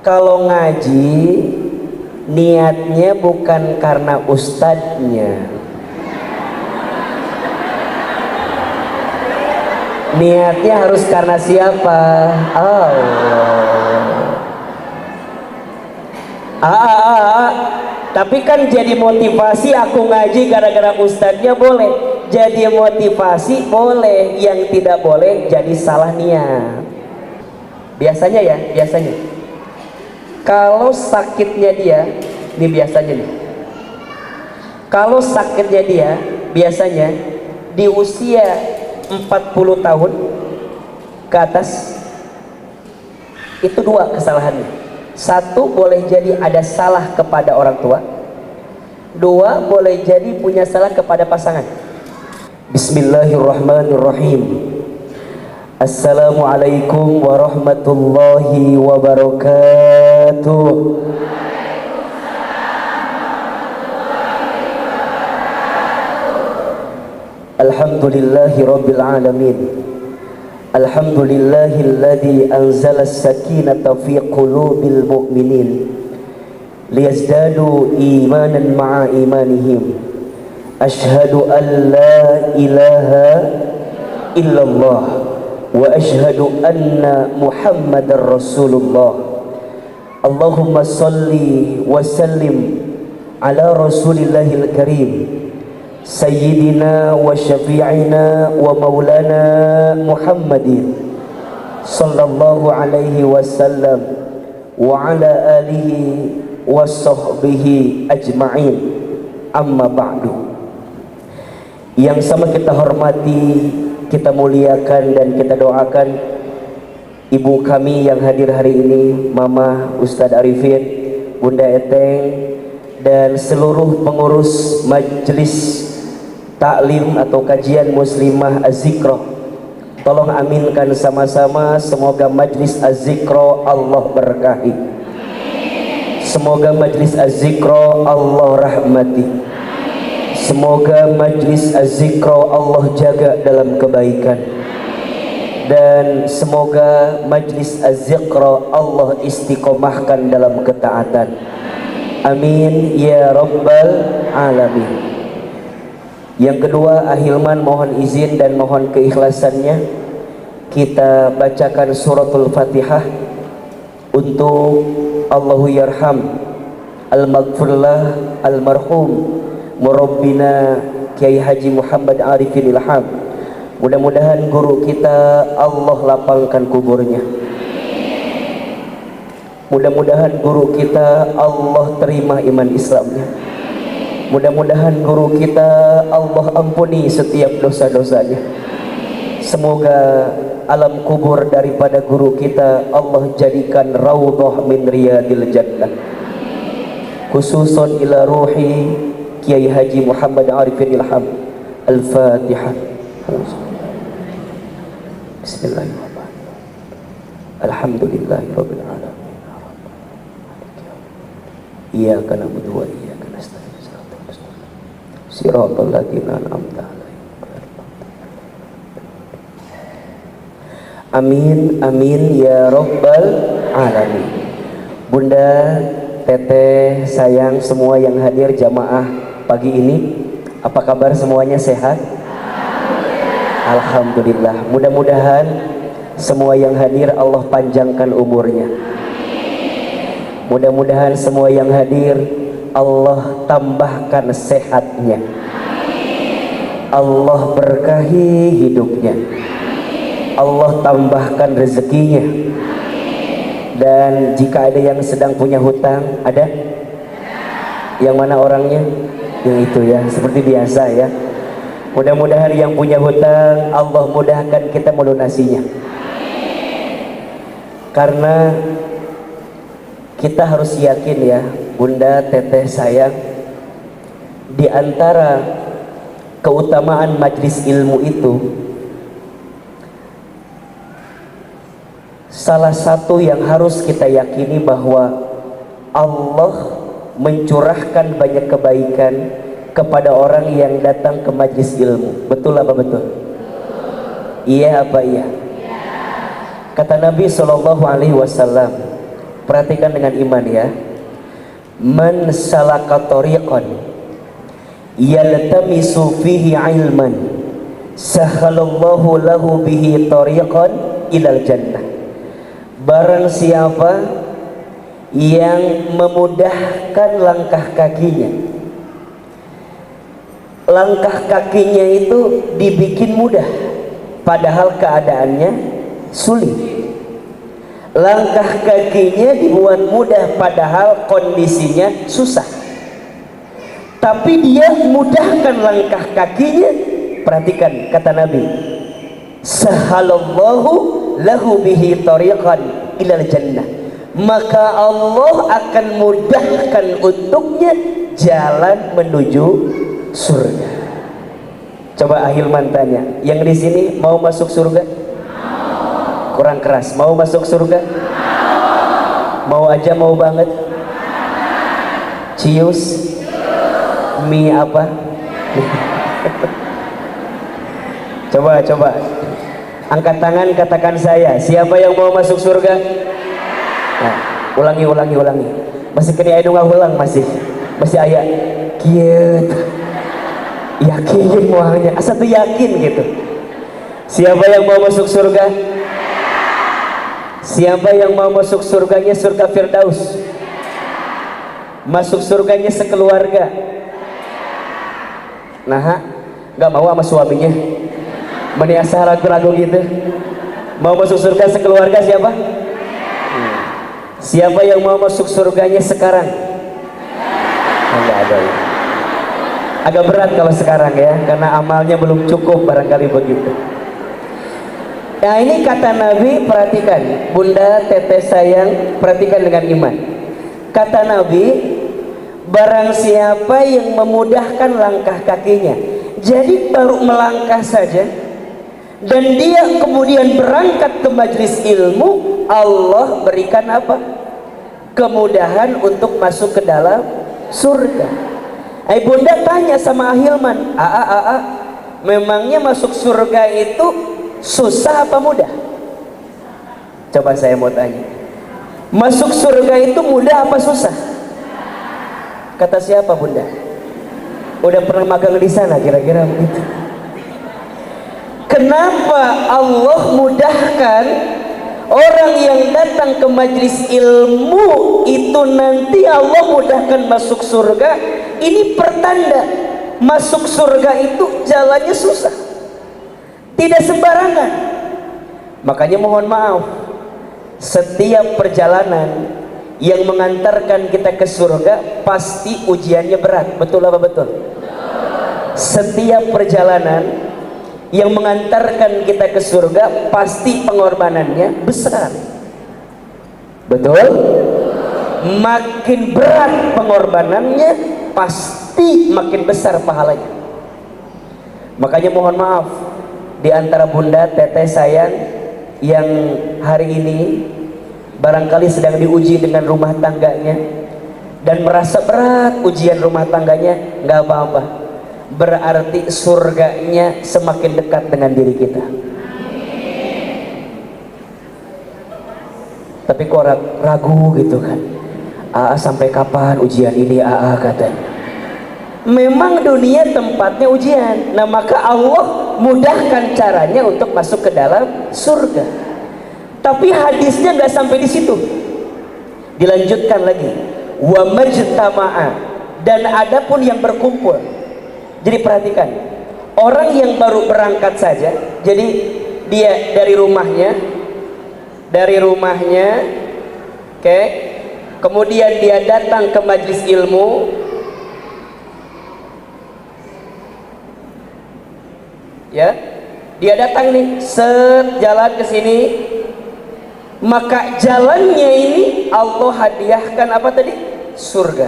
Kalau ngaji niatnya bukan karena ustadznya, niatnya harus karena siapa? Allah. Tapi kan jadi motivasi aku ngaji gara-gara ustadznya boleh. Jadi motivasi boleh, yang tidak boleh jadi salah niat. Biasanya ya, biasanya kalau sakitnya dia, ini biasanya nih. Kalau sakitnya dia biasanya di usia 40 tahun ke atas, itu dua kesalahannya. Satu, boleh jadi ada salah kepada orang tua. Dua, boleh jadi punya salah kepada pasangan. Bismillahirrahmanirrahim. Assalamualaikum warahmatullahi wabarakatuh. Alhamdulillahi rabbil alamin. Alhamdulillahilladzi anzala as-sakinata fi qulubil mu'minin liyazdadu imanan ma'a imanihim. Ashhadu an la ilaha illallah wa ashhadu anna Muhammadar Rasulullah. Allahumma salli wa sallim ala Rasulillahil Karim Sayyidina wa syafi'ina wa maulana Muhammadin sallallahu alaihi wasallam wa ala alihi wa sahbihi ajma'in. Amma ba'du. Yang sama kita hormati, kita muliakan dan kita doakan ibu kami yang hadir hari ini, Mama Ustadz Arifin, Bunda Eteng, dan seluruh pengurus majelis taklim atau kajian muslimah Az-Zikra. Tolong aminkan sama-sama, semoga majelis Az-Zikra Allah berkahi, semoga majelis Az-Zikra Allah rahmati, semoga majelis Az-Zikra Allah jaga dalam kebaikan, dan semoga majelis Az-Zikra Allah istiqomahkan dalam ketaatan. Amin ya rabbal alamin. Yang kedua, Ahilman mohon izin dan mohon keikhlasannya kita bacakan suratul Fatihah untuk Allahu yarham al-maghfirlah al-marhum murabbina Kiai Haji Muhammad Arifin Ilham. Mudah-mudahan guru kita Allah lapangkan kuburnya. Mudah-mudahan guru kita Allah terima iman Islamnya. Mudah-mudahan guru kita Allah ampuni setiap dosa-dosanya. Semoga alam kubur daripada guru kita Allah jadikan raudhah min riyadil jannah. Khususon ila ruhi Kiai Haji Muhammad Arifin Ilham. Al-Fatihah. Bismillahirrahmanirrahim. Alhamdulillahirabbil alamin. Iyyaka na'budu wa iyyaka nasta'in. Shiratal ladzina an'amta 'alaihim. Amin amin ya rabbal alamin. Bunda, Teteh, sayang, semua yang hadir jamaah pagi ini, apa kabar semuanya, sehat? Alhamdulillah. Mudah-mudahan semua yang hadir Allah panjangkan umurnya. Mudah-mudahan semua yang hadir Allah tambahkan sehatnya. Allah berkahi hidupnya. Allah tambahkan rezekinya. Dan jika ada yang sedang punya hutang, ada? Yang mana orangnya? Yang itu ya, seperti biasa ya. Mudah-mudahan yang punya hutang Allah mudahkan kita melunasinya. Karena kita harus yakin ya, Bunda, Teteh, sayang, di antara keutamaan majlis ilmu itu, salah satu yang harus kita yakini bahwa Allah mencurahkan banyak kebaikan kepada orang yang datang ke majlis ilmu. Betul apa betul? Iya apa iya? Kata Nabi SAW, Perhatikan dengan iman ya. Man salaka tariqan yaltamisu fihi ilman sahalallahu lahu bihi tariqan ilal jannah. Barang siapa yang memudahkan langkah kakinya, langkah kakinya itu dibikin mudah padahal keadaannya sulit. Langkah kakinya dibuat mudah padahal kondisinya susah, tapi dia mudahkan langkah kakinya. Perhatikan kata Nabi, sahalallahu lahu bihi tariqan ilal jannah, maka Allah akan mudahkan untuknya jalan menuju surga. Coba Ahilman tanya, yang di sini mau masuk surga? Kurang keras, mau masuk surga? Mau aja, mau banget? Cius? Mie apa? Coba angkat tangan, katakan saya, siapa yang mau masuk surga? Nah, ulangi. Masih kena hidung ulang, masih ayat gitu. Yakin mualnya, asal tuh yakin gitu. Siapa yang mau masuk surga? Siapa yang mau masuk surganya surga Firdaus? Masuk surganya sekeluarga. Nah, nggak mau sama suaminya? Meni asa ragu-ragu gitu. Mau masuk surga sekeluarga siapa? Siapa yang mau masuk surganya sekarang? Enggak ada ya. Agak berat kalau sekarang ya, karena amalnya belum cukup barangkali begitu. Nah ini kata Nabi, perhatikan Bunda Teteh sayang, perhatikan dengan iman. Kata Nabi, barang siapa yang memudahkan langkah kakinya, jadi baru melangkah saja dan dia kemudian berangkat ke majelis ilmu, Allah berikan apa? Kemudahan untuk masuk ke dalam surga. Bunda tanya sama Ahilman, memangnya masuk surga itu susah apa mudah? Coba saya mau tanya, masuk surga itu mudah apa susah? Kata siapa Bunda? Udah pernah magang di sana kira-kira begitu. Kenapa Allah mudahkan orang yang datang ke majelis ilmu itu nanti Allah mudahkan masuk surga? Ini pertanda masuk surga itu jalannya susah, tidak sembarangan. Makanya mohon maaf, setiap perjalanan yang mengantarkan kita ke surga pasti ujiannya berat. Betul apa betul? Setiap perjalanan yang mengantarkan kita ke surga pasti pengorbanannya besar. Betul? Makin berat pengorbanannya pasti makin besar pahalanya. Makanya mohon maaf, di antara Bunda Teteh sayang yang hari ini barangkali sedang diuji dengan rumah tangganya dan merasa berat ujian rumah tangganya, nggak apa-apa, berarti surganya semakin dekat dengan diri kita. Tapi kok ragu gitu kan, sampai kapan ujian ini katanya. Memang dunia tempatnya ujian, nah maka Allah mudahkan caranya untuk masuk ke dalam surga. Tapi hadisnya nggak sampai di situ, dilanjutkan lagi, wa majtama'a, dan adapun yang berkumpul. Jadi perhatikan, orang yang baru berangkat saja, jadi dia dari rumahnya, oke, kemudian dia datang ke majelis ilmu, ya, dia datang nih, jalan ke sini, maka jalannya ini Allah hadiahkan apa tadi? Surga.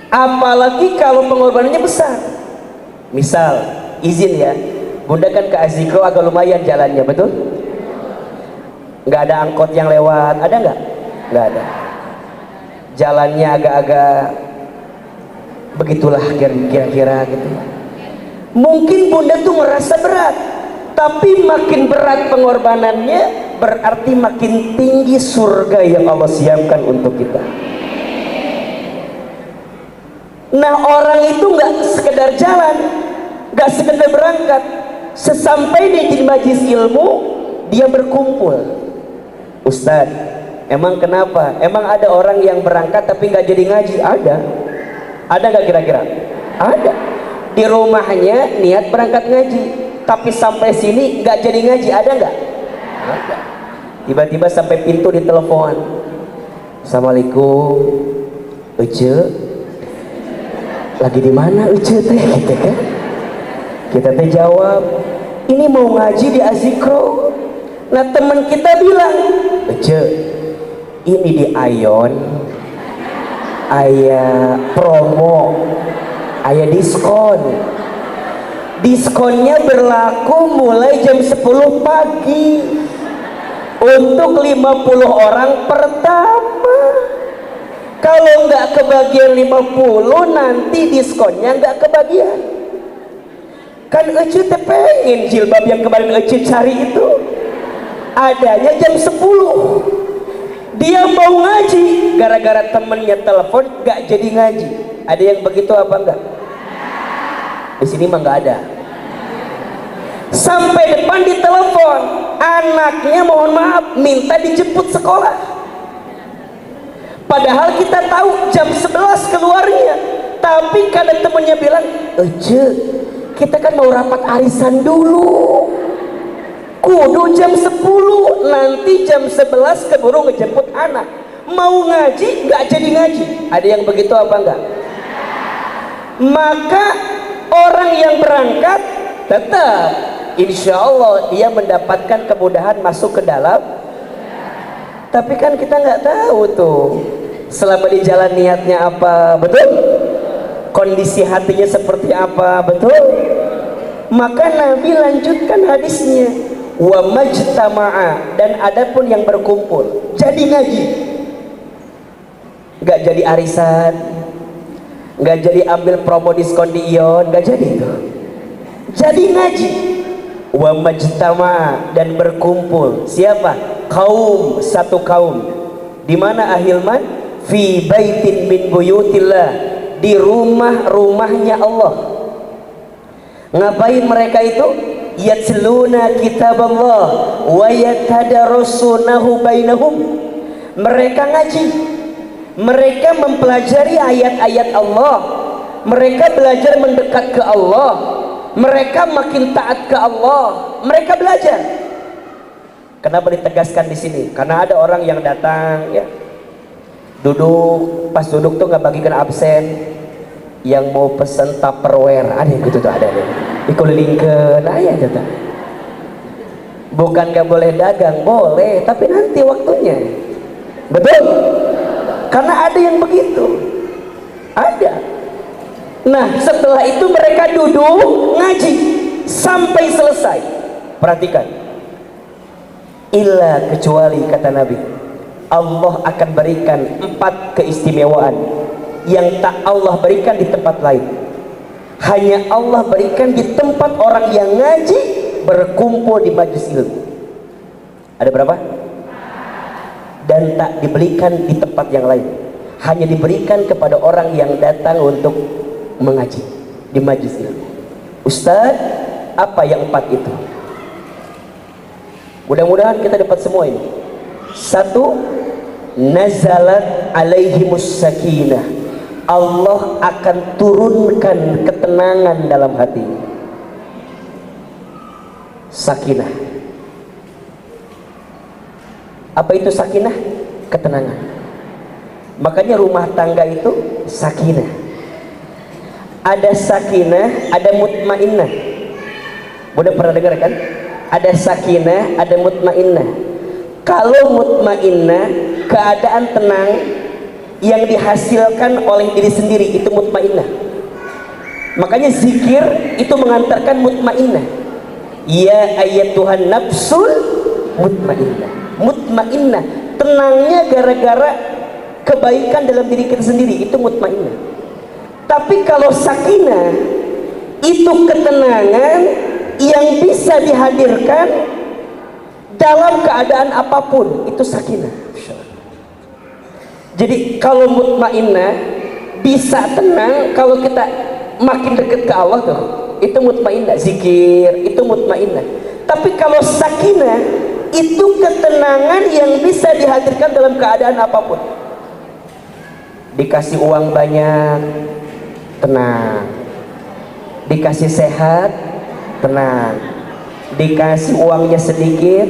Apalagi kalau pengorbanannya besar. Misal, izin ya, Bunda kan ke Azikro agak lumayan jalannya, betul? Nggak ada angkot yang lewat, ada nggak? Nggak ada. Jalannya agak-agak begitulah kira-kira gitu. Mungkin Bunda tuh merasa berat, tapi makin berat pengorbanannya berarti makin tinggi surga yang Allah siapkan untuk kita. Nah, orang itu nggak sekedar jalan, nggak sekedar berangkat, sesampai di majelis ilmu dia berkumpul. Ustaz, emang kenapa? Emang ada orang yang berangkat tapi nggak jadi ngaji? Ada nggak kira-kira? Ada. Di rumahnya niat berangkat ngaji, tapi sampai sini nggak jadi ngaji, ada nggak? Ada. Tiba-tiba sampai pintu ditelepon. Assalamualaikum, Ece, lagi di mana Ece teh? Gitu kan? Kita teh jawab, ini mau ngaji di Azikro. Nah, teman kita bilang, Ece, ini di Ayon, aya promo, aya diskon. Diskonnya berlaku mulai jam 10 pagi untuk 50 orang pertama. Kalau nggak kebagian 50, nanti diskonnya nggak kebagian. Kan Ece teh pengen jilbab yang kemarin Ece cari itu adanya jam 10. Dia mau ngaji, gara-gara temennya telepon nggak jadi ngaji. Ada yang begitu apa enggak? Di sini mah nggak ada. Sampai depan ditelepon, anaknya mohon maaf minta dijemput sekolah. Padahal kita tahu jam 11 keluarnya, tapi karena temennya bilang, Ece, kita kan mau rapat arisan dulu, kudu jam 10, nanti jam 11 keburu ngejemput anak. Mau ngaji nggak jadi ngaji. Ada yang begitu apa enggak? Maka orang yang berangkat tetap insya Allah dia mendapatkan kemudahan masuk ke dalam. Tapi kan kita nggak tahu tuh selama di jalan niatnya apa, betul? Kondisi hatinya seperti apa, betul? Maka Nabi lanjutkan hadisnya, wa majtama'a, dan adapun yang berkumpul jadi ngaji, nggak jadi arisan, nggak jadi ambil promo diskon di Ion, nggak jadi itu. Jadi ngaji. Wa majtama, dan berkumpul. Siapa? Kaum, satu kaum. Di mana ahilman? Fi baitin min buyutillah, di rumah-rumahnya Allah. Ngapain mereka itu? Yatluna kitab Allah wa yatadarasunahu bainahum. Mereka ngaji, mereka mempelajari ayat-ayat Allah, mereka belajar mendekat ke Allah, mereka makin taat ke Allah, mereka belajar. Kenapa ditegaskan di sini? Karena ada orang yang datang, ya, duduk, pas duduk tuh nggak bagikan absen, yang mau pesen Tupperware, ada yang gitu tuh, ada dikelilingkan, ya gitu. Bukan nggak boleh dagang, boleh, tapi nanti waktunya, betul? Karena ada yang begitu, ada. Nah, setelah itu mereka duduk ngaji sampai selesai. Perhatikan, illa, kecuali kata Nabi, Allah akan berikan 4 keistimewaan yang tak Allah berikan di tempat lain. Hanya Allah berikan di tempat orang yang ngaji berkumpul di majelis ilmu. Ada berapa? Dan tak diberikan di tempat yang lain, hanya diberikan kepada orang yang datang untuk mengaji di majelis ilmu. Ustaz, apa yang 4 itu? Mudah-mudahan kita dapat semua ini. 1, nazalat alaihimus sakinah, Allah akan turunkan ketenangan dalam hati. Sakinah. Apa itu sakinah? Ketenangan. Makanya rumah tangga itu sakinah. Ada sakinah, ada mutmainnah. Udah pernah dengar kan? Ada sakinah, ada mutmainnah. Kalau mutmainnah, keadaan tenang yang dihasilkan oleh diri sendiri, itu mutmainnah. Makanya zikir itu mengantarkan mutmainnah. Ya ayyatuhan nafsul mutmainnah. Mutmainnah, tenangnya gara-gara kebaikan dalam diri kita sendiri, itu mutmainnah. Tapi kalau sakinah, itu ketenangan yang bisa dihadirkan dalam keadaan apapun itu sakinah. Jadi kalau mutmainnah bisa tenang kalau kita makin dekat ke Allah tuh, itu mutmainnah. Zikir itu mutmainnah. Tapi kalau sakinah itu ketenangan yang bisa dihadirkan dalam keadaan apapun. Dikasih uang banyak, tenang. Dikasih sehat, tenang. Dikasih uangnya sedikit,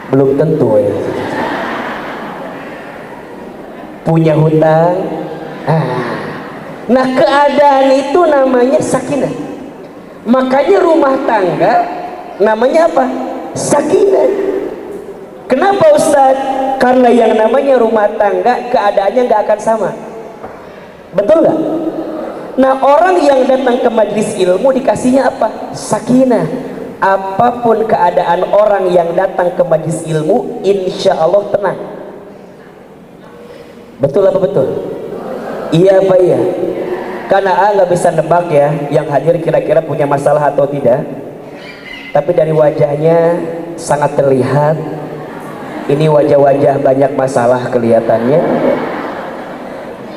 belum tentu ya. Punya hutang, nah keadaan itu namanya sakinah. Makanya rumah tangga namanya apa? Sakinah. Kenapa Ustadz? Karena yang namanya rumah tangga keadaannya nggak akan sama. Betul nggak? Nah orang yang datang ke majelis ilmu dikasihnya apa? Sakinah. Apapun keadaan orang yang datang ke majelis ilmu, insya Allah tenang. Betul apa betul? Iya apa iya? Karena nggak bisa nebak ya yang hadir kira-kira punya masalah atau tidak. Tapi dari wajahnya sangat terlihat ini wajah-wajah banyak masalah kelihatannya.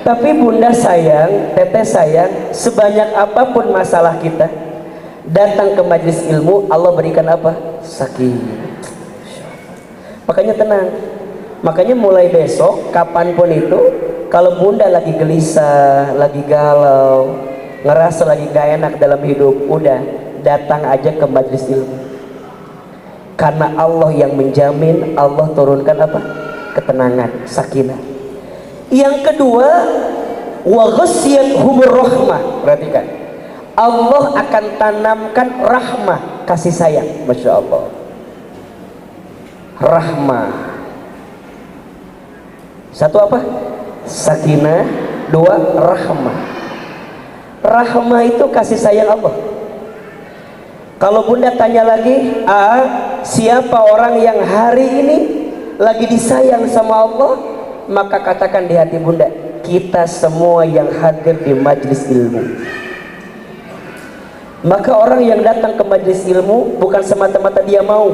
Tapi bunda sayang, teteh sayang, sebanyak apapun masalah kita, datang ke majelis ilmu Allah berikan apa? Sakinah. Makanya tenang. Makanya mulai besok kapanpun itu, kalau bunda lagi gelisah, lagi galau, ngerasa lagi gak enak dalam hidup, udah datang aja ke majelis ilmu. Karena Allah yang menjamin, Allah turunkan apa? Ketenangan, sakinah. Yang kedua, wa ghasyiyatuhumur rahmah. Perhatikan, Allah akan tanamkan rahmah, kasih sayang. Masya Allah. Rahmah. Satu apa? Sakinah. Dua, rahmah. Rahmah itu kasih sayang Allah. Kalau bunda tanya lagi, siapa orang yang hari ini lagi disayang sama Allah? Maka katakan di hati bunda, kita semua yang hadir di majelis ilmu. Maka orang yang datang ke majelis ilmu bukan semata-mata dia mau,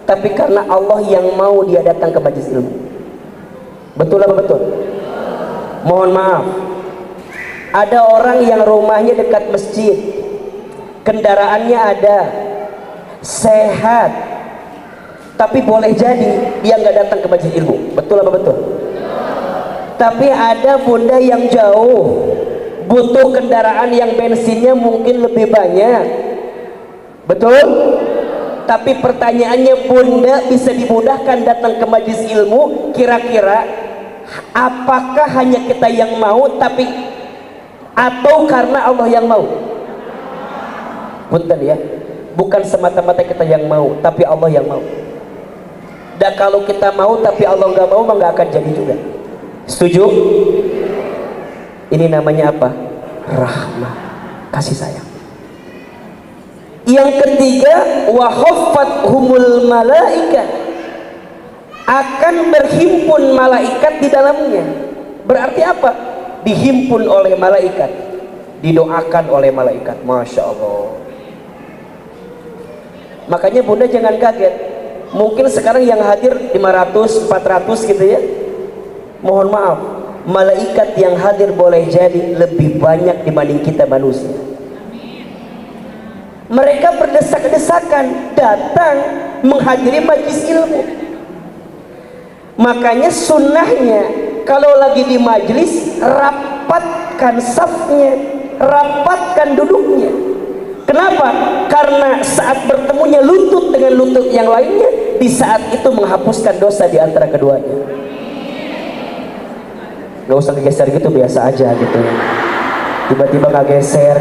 tapi karena Allah yang mau dia datang ke majelis ilmu. Betul apa betul? Mohon maaf, ada orang yang rumahnya dekat masjid, kendaraannya ada, sehat, tapi boleh jadi dia nggak datang ke majelis ilmu. Betul apa betul? Tapi ada bunda yang jauh, butuh kendaraan yang bensinnya mungkin lebih banyak. Betul? Tapi pertanyaannya, bunda bisa dimudahkan datang ke majelis ilmu, kira-kira apakah hanya kita yang mau atau karena Allah yang mau? Punten ya, bukan semata-mata kita yang mau, tapi Allah yang mau. Dan kalau kita mau tapi Allah nggak mau, nggak akan jadi juga. Setuju? Ini namanya apa? Rahmah, kasih sayang. Yang ketiga, wa khaffathumul malaikah, akan berhimpun malaikat di dalamnya. Berarti apa? Dihimpun oleh malaikat, didoakan oleh malaikat. Masya Allah. Makanya bunda jangan kaget, mungkin sekarang yang hadir 500, 400 gitu ya. Mohon maaf, malaikat yang hadir boleh jadi lebih banyak dibanding kita manusia. Mereka berdesak-desakan datang menghadiri majelis ilmu. Makanya sunnahnya kalau lagi di majelis, rapatkan safnya, rapatkan duduknya. Kenapa? Karena saat bertemunya lutut dengan lutut yang lainnya, di saat itu menghapuskan dosa di antara keduanya. Gak usah geser gitu, biasa aja gitu. Tiba-tiba gak geser.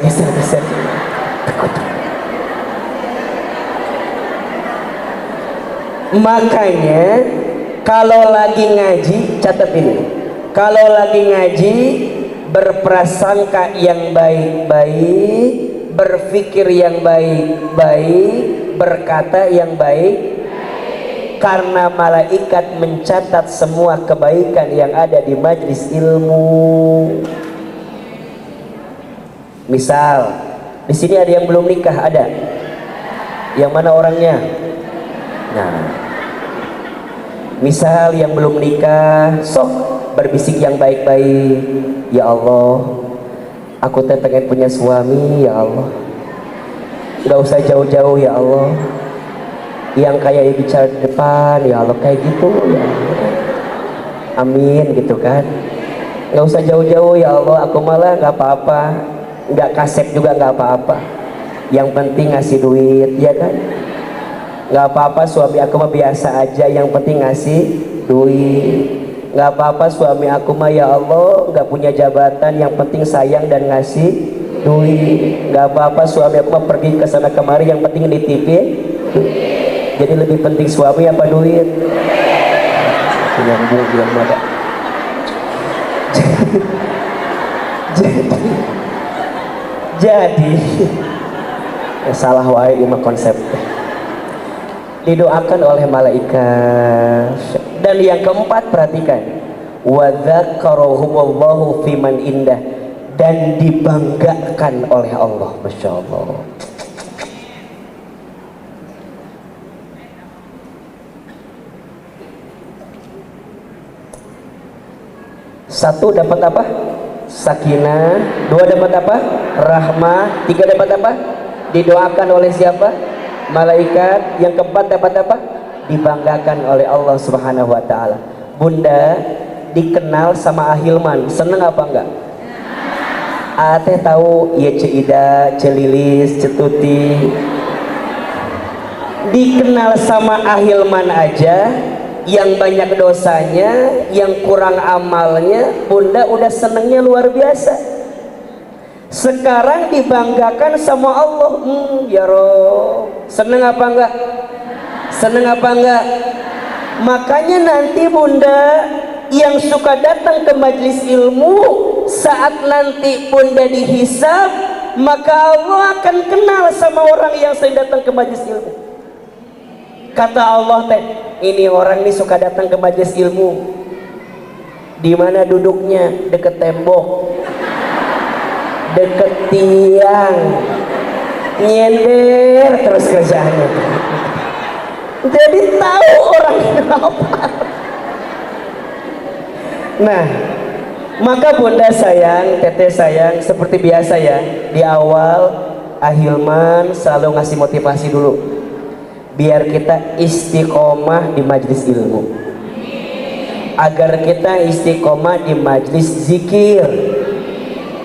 Makanya kalau lagi ngaji, catat ini, kalau lagi ngaji, berprasangka yang baik-baik, berpikir yang baik-baik, berkata yang baik, karena malaikat mencatat semua kebaikan yang ada di majelis ilmu. Misal, di sini ada yang belum nikah, ada? Yang mana orangnya? Nah, misal yang belum nikah, sok berbisik yang baik-baik. Ya Allah, aku teh pengen punya suami, ya Allah. Gak usah jauh-jauh, ya Allah. Yang kayak bicara di depan, ya Allah, kayak gitu, ya Allah. Amin, gitu kan. Gak usah jauh-jauh, ya Allah. Aku malah gak apa-apa, gak kasep juga gak apa-apa. Yang penting ngasih duit, ya kan. Gak apa-apa suami aku mah biasa aja, yang penting ngasih duit. Gak apa-apa suami aku mah ya Allah gak punya jabatan, yang penting sayang dan ngasih duit. Gak apa-apa suami aku mah pergi ke sana kemari, yang penting nitipin. Jadi lebih penting suami apa duit? Nyambung bilang mada. Jadi salah wae imah konsep. Didoakan oleh malaikat. Dan yang keempat, perhatikan, wa dzakkarahumullahu fiman indah, dan dibanggakan oleh Allah. Masya Allah. Satu dapat apa? Sakinah. Dua dapat apa? Rahmah. Tiga dapat apa? Didoakan oleh siapa? Malaikat. Yang keempat dapat apa? Dibanggakan oleh Allah Subhanahu wa ta'ala. Bunda dikenal sama Ahilman, seneng apa enggak? Teh tahu ya Ceida, Celilis, Cetuti. Dikenal sama Ahilman aja, yang banyak dosanya, yang kurang amalnya, bunda udah senengnya luar biasa. Sekarang dibanggakan sama Allah. Ya Rob, seneng apa enggak? Seneng apa enggak? Makanya nanti bunda yang suka datang ke majelis ilmu, saat nanti bunda dihisab, maka Allah akan kenal sama orang yang sering datang ke majelis ilmu. Kata Allah teh, ini orang nih suka datang ke majelis ilmu. Di mana duduknya? Deket tembok, deket tiang, nyender terus kerjaannya. Jadi tahu orang apa. Nah, maka bunda sayang, teteh sayang, seperti biasa ya, di awal Ahilman selalu ngasih motivasi dulu, biar kita istiqomah di majelis ilmu, agar kita istiqomah di majelis zikir.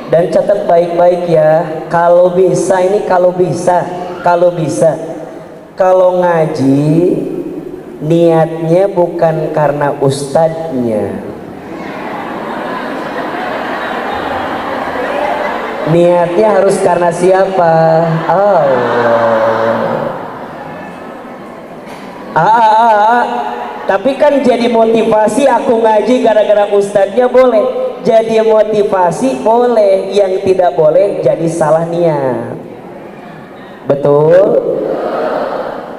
Dan catat baik-baik ya, kalau bisa ini, kalau bisa kalau ngaji niatnya bukan karena ustadznya, niatnya harus karena siapa? Allah. Tapi kan jadi motivasi, aku ngaji gara-gara ustadznya boleh. Jadi motivasi boleh, yang tidak boleh jadi salah niat. Betul?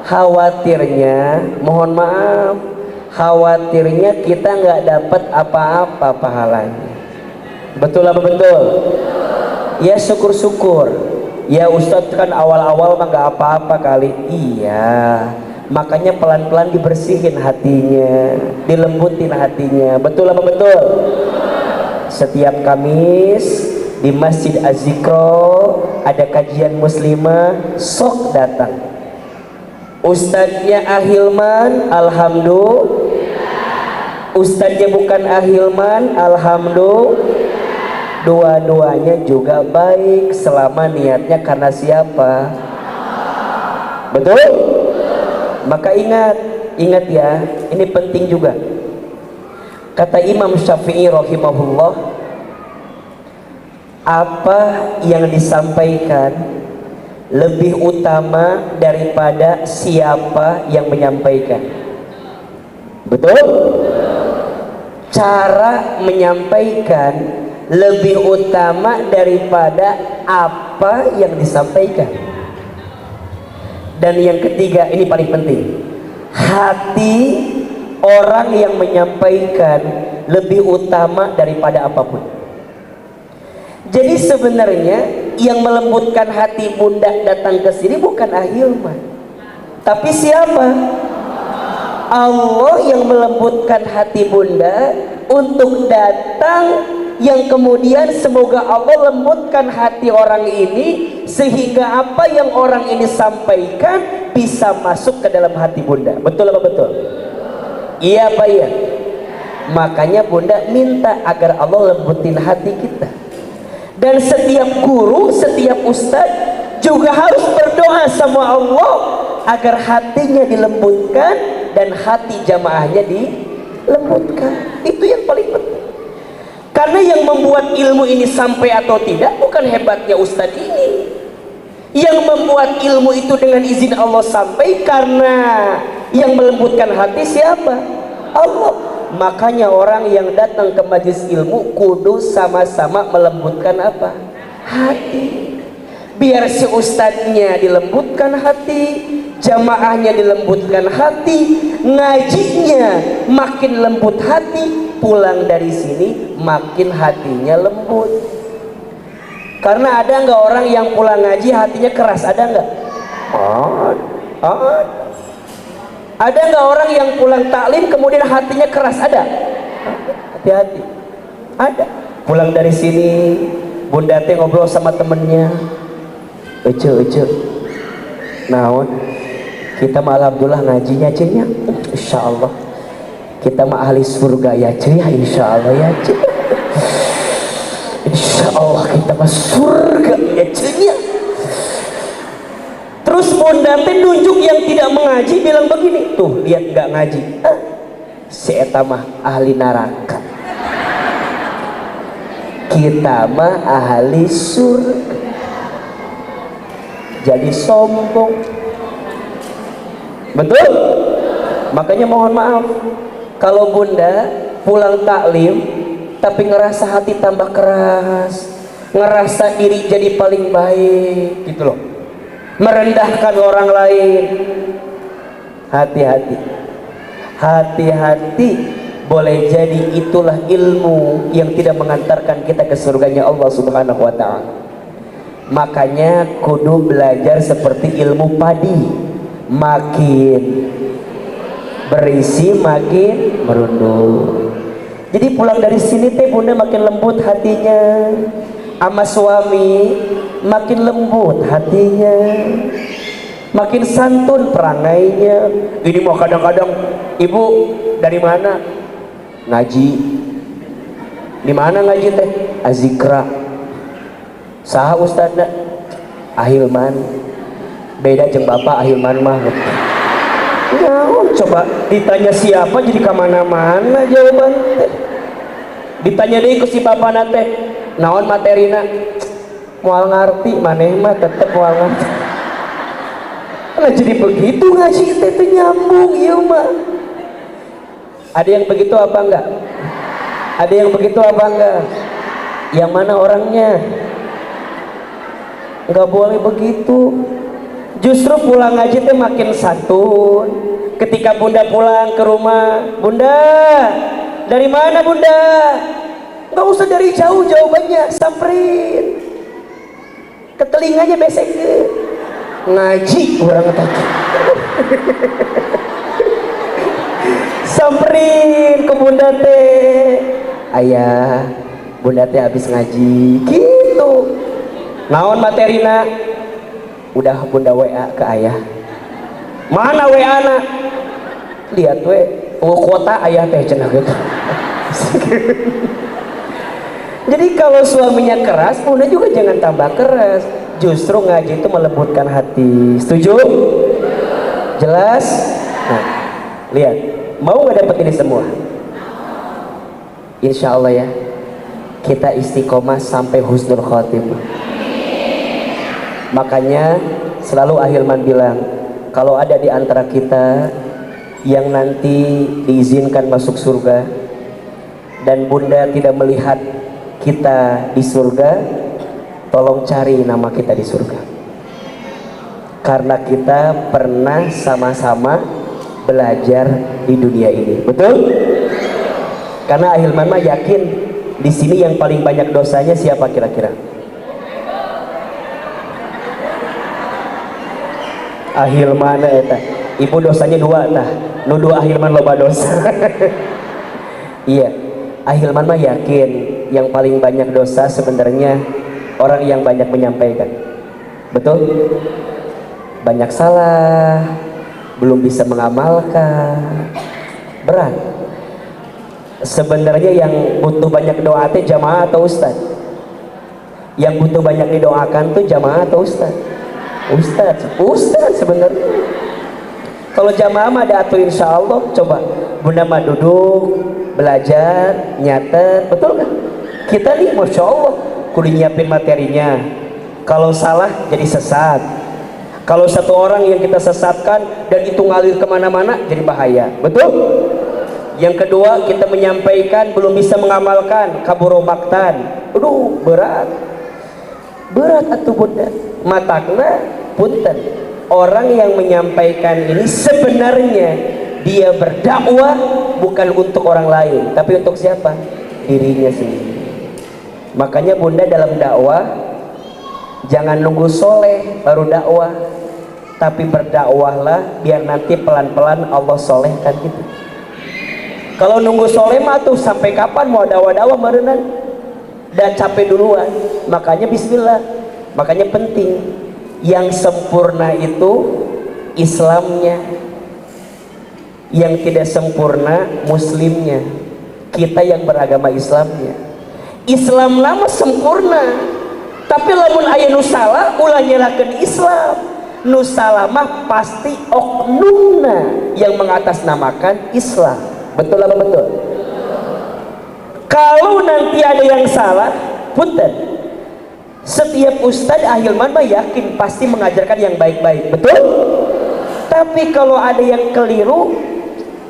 Khawatirnya, mohon maaf, khawatirnya kita nggak dapat apa-apa pahalanya. Betul apa betul? Ya syukur-syukur. Ya Ustadz kan awal-awal mah nggak apa-apa kali. Iya, makanya pelan-pelan dibersihin hatinya, dilembutin hatinya. Betul apa betul? Setiap Kamis di Masjid Az-Zikro ada kajian muslimah, sok datang. Ustadznya Ahilman, alhamdulillah. Ustadznya bukan Ahilman, alhamdulillah. Dua-duanya juga baik selama niatnya karena siapa? Betul? Maka ingat ya, ini penting juga. Kata Imam Syafi'i rahimahullah, apa yang disampaikan lebih utama daripada siapa yang menyampaikan. Betul? Cara menyampaikan lebih utama daripada apa yang disampaikan. Dan yang ketiga, ini paling penting, hati orang yang menyampaikan lebih utama daripada apapun. Jadi sebenarnya yang melembutkan hati bunda datang ke sini bukan Ahilman, tapi siapa? Allah yang melembutkan hati bunda untuk datang, yang kemudian semoga Allah lembutkan hati orang ini sehingga apa yang orang ini sampaikan bisa masuk ke dalam hati bunda. Betul apa betul? Iya apa iya? Makanya bunda minta agar Allah lembutin hati kita. Dan setiap guru, setiap ustadz juga harus berdoa sama Allah agar hatinya dilembutkan dan hati jamaahnya dilembutkan. Itu yang paling penting. Karena yang membuat ilmu ini sampai atau tidak bukan hebatnya ustadz ini. Yang membuat ilmu itu dengan izin Allah sampai karena yang melembutkan hati siapa? Allah. Makanya orang yang datang ke majelis ilmu kudu sama-sama melembutkan apa? Hati. Biar si ustadznya dilembutkan hati, jamaahnya dilembutkan hati, ngajinya makin lembut hati, pulang dari sini makin hatinya lembut. Karena ada nggak orang yang pulang ngaji hatinya keras? Ada nggak? Ada nggak orang yang pulang taklim kemudian hatinya keras? Ada? Hati-hati. Ada. Pulang dari sini, bunda teh ngobrol sama temennya. Ece. Naon? Kita mah alhamdulillah ngajinya cennya. Insya Allah. Kita mah ahli surga ya ce ya, insya Allah ya ce. Insya Allah kita mah surga ya cennya. Terus bunda teh nunjuk yang tidak mengaji bilang begini, tuh lihat nggak ngaji, si eta mah ahli neraka, kita mah ahli surga. Jadi sombong, betul? Makanya mohon maaf kalau bunda pulang taklim tapi ngerasa hati tambah keras, ngerasa diri jadi paling baik gitu loh, merendahkan orang lain. Hati-hati, hati-hati. Boleh jadi itulah ilmu yang tidak mengantarkan kita ke surganya Allah Subhanahu wa ta'ala. Makanya kudu belajar seperti ilmu padi, makin berisi makin merunduk. Jadi pulang dari sini teh bunda makin lembut hatinya, sama suami makin lembut hatinya, makin santun perangainya. Ini mau kadang-kadang, ibu dari mana? Ngaji. Di mana ngaji teh? Azikra. Saha ustadzna? Ahilman. Beda jeung bapak Ahilman mah. Ya, coba ditanya siapa jadi kemana-mana jawaban teh. Ditanya deh ke si bapak nate, naon materina? Moal ngarti, maneh mah tetep moal ngarti. Nah jadi begitu ngaji teh nyambung ieu mah. Ada yang begitu apa enggak? Ada yang begitu apa enggak? Yang mana orangnya? Enggak boleh begitu. Justru pulang ngaji teh makin santun. Ketika bunda pulang ke rumah, bunda dari mana bunda? Enggak usah dari jauh jawabannya, samperin ke telinganya besek ngaji orang tadi. Samperin ke bunda teh, ayah bunda teh habis ngaji gitu. Naon materina? Udah bunda WA ke ayah. Mana WA na? Lihat we, kuota ayah teh cenah gitu. Jadi kalau suaminya keras, bunda juga jangan tambah keras. Justru ngaji itu melembutkan hati. Setuju? Jelas? Nah, lihat, mau nggak dapet ini semua? Insya Allah ya, kita istiqomah sampai husnul khotimah. Makanya selalu Ahilman bilang, kalau ada di antara kita yang nanti diizinkan masuk surga dan bunda tidak melihat kita di surga, tolong cari nama kita di surga. Karena kita pernah sama-sama belajar di dunia ini, betul? Karena Ahilman mah yakin di sini yang paling banyak dosanya siapa kira-kira? Ahilman eta. Ibu dosanya dua tah, nuduh Ahilman loba dosa. Iya, Ahilman mah yakin yang paling banyak dosa sebenarnya orang yang banyak menyampaikan. Betul? Banyak salah, belum bisa mengamalkan, berat. Sebenarnya yang butuh banyak doa teh jamaah atau ustad? Yang butuh banyak didoakan tuh jamaah atau ustad? Ustad sebenarnya. Kalau jamaah mah diatur insya Allah. Coba bunda mah duduk belajar nyatet, betul kan? Kita nih masya Allah kudu nyiapin materinya. Kalau salah jadi sesat. Kalau satu orang yang kita sesatkan dan itu ngalir kemana-mana jadi bahaya, betul? Yang kedua, kita menyampaikan belum bisa mengamalkan, kaburobaktan. Aduh, berat atuh bunda. Matakna punten. Orang yang menyampaikan ini sebenarnya dia berdakwah bukan untuk orang lain, tapi untuk siapa? Dirinya sendiri. Makanya bunda dalam dakwah jangan nunggu soleh baru dakwah, tapi berdakwahlah biar nanti pelan-pelan Allah solehkan kita. Kalau nunggu soleh mah tuh sampai kapan mau dakwah-dakwah merenang dan capek duluan. Makanya bismillah. Makanya penting yang sempurna itu Islamnya, yang tidak sempurna muslimnya. Kita yang beragama Islamnya. Islam nama sempurna, tapi lamun aya nu salah ulah nyerahkeun Islam. Nu salah mah pasti oknumna yang mengatasnamakan Islam. Betul apa betul? Kalau nanti ada yang salah, punten. Setiap ustadz Ahilman mah yakin pasti mengajarkan yang baik-baik, betul? Tapi kalau ada yang keliru,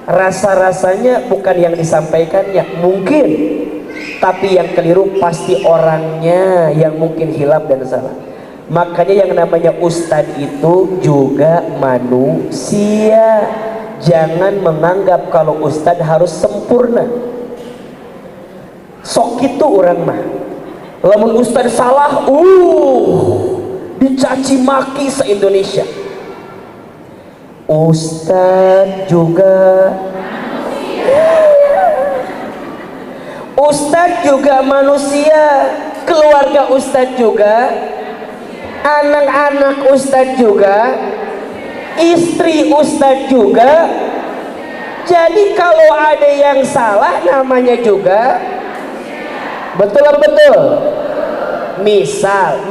rasa-rasanya bukan yang disampaikannya, mungkin. Tapi yang keliru pasti orangnya yang mungkin hilaf dan salah. Makanya yang namanya ustadz itu juga manusia. Jangan menganggap kalau ustadz harus sempurna. Sok itu orang mah. Lamun ustadz salah, dicaci maki se-Indonesia. Ustadz juga Ustadz juga manusia, keluarga ustadz juga, anak-anak ustadz juga, istri ustadz juga. Jadi kalau ada yang salah namanya juga, betul apa betul? Misal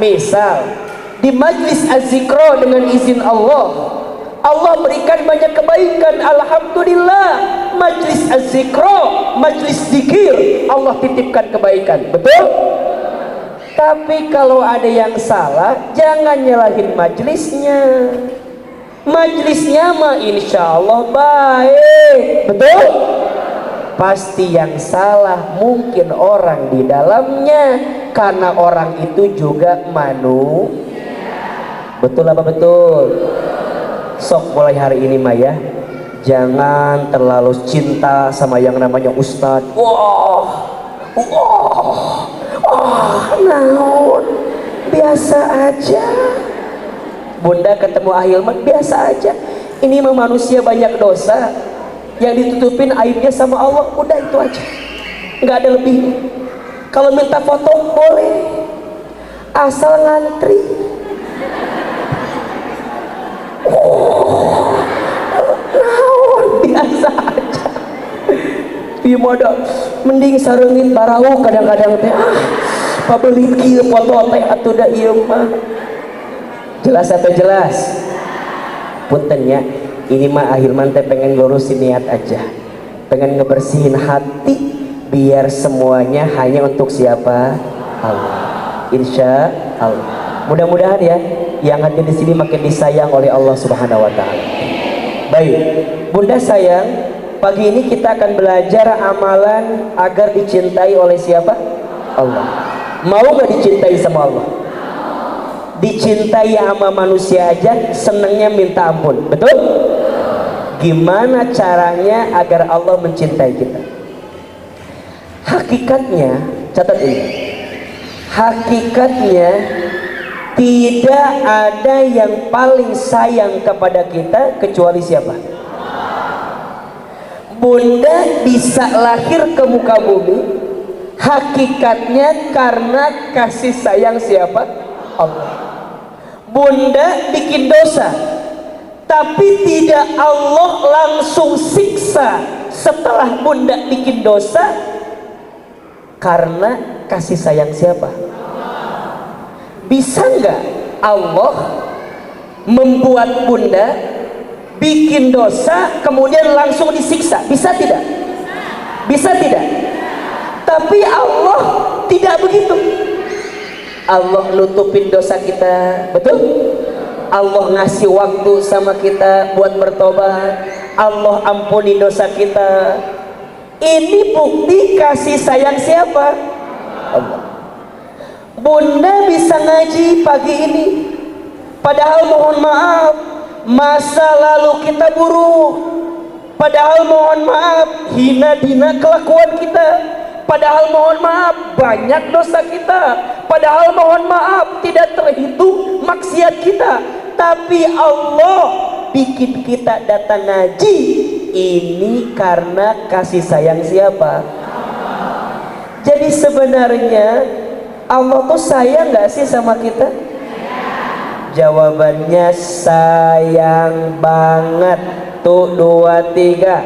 di majlis az-zikro dengan izin Allah berikan banyak kebaikan, alhamdulillah. Majlis az-zikro, majlis zikir, Allah titipkan kebaikan, betul? Tapi kalau ada yang salah jangan nyalahin majlisnya. Majlisnya mah insya Allah baik, betul? Pasti yang salah mungkin orang di dalamnya, karena orang itu juga manusia. Betul apa betul? Sok mulai hari ini mah ya, jangan terlalu cinta sama yang namanya ustadz. Naon, biasa aja. Bunda ketemu Ahilman biasa aja. Ini mah manusia banyak dosa, yang ditutupin aibnya sama Allah, udah itu aja, nggak ada lebih. Kalau minta foto boleh, asal ngantri. Biasa aja. Ieu moda mending sareungin barau kadang-kadang teh pabeli kieu foto teh atuh da ieu mah. Jelas atau jelas? Puntennya, ini mah Ahilman teh pengen ngurusin niat aja, pengen ngebersihin hati biar semuanya hanya untuk siapa? Allah. Insya Allah. Mudah-mudahan ya, yang hadir di sini makin disayang oleh Allah Subhanahu Wa Taala. Baik, Bunda sayang, pagi ini kita akan belajar amalan agar dicintai oleh siapa? Allah. Mau gak dicintai sama Allah? Dicintai sama manusia aja senengnya minta ampun, betul? Gimana caranya agar Allah mencintai kita? Hakikatnya, catat ini, hakikatnya Tidak ada yang paling sayang kepada kita kecuali siapa? Bunda bisa lahir ke muka bumi hakikatnya karena kasih sayang siapa? Allah. Bunda bikin dosa, tapi tidak Allah langsung siksa setelah bunda bikin dosa, karena kasih sayang siapa? Bisa nggak Allah membuat bunda bikin dosa kemudian langsung disiksa? Bisa tidak? Bisa tidak? Tapi Allah tidak begitu. Allah nutupin dosa kita, betul? Allah ngasih waktu sama kita buat bertobat. Allah ampuni dosa kita. Ini bukti kasih sayang siapa? Allah. Bunda bisa ngaji pagi ini, padahal mohon maaf masa lalu kita buruk, padahal mohon maaf hina dina kelakuan kita, padahal mohon maaf banyak dosa kita, padahal mohon maaf tidak terhitung maksiat kita, tapi Allah bikin kita datang ngaji. Ini karena kasih sayang siapa? Jadi sebenarnya Allah tuh sayang gak sih sama kita? Jawabannya sayang banget. Tuh 2, 3.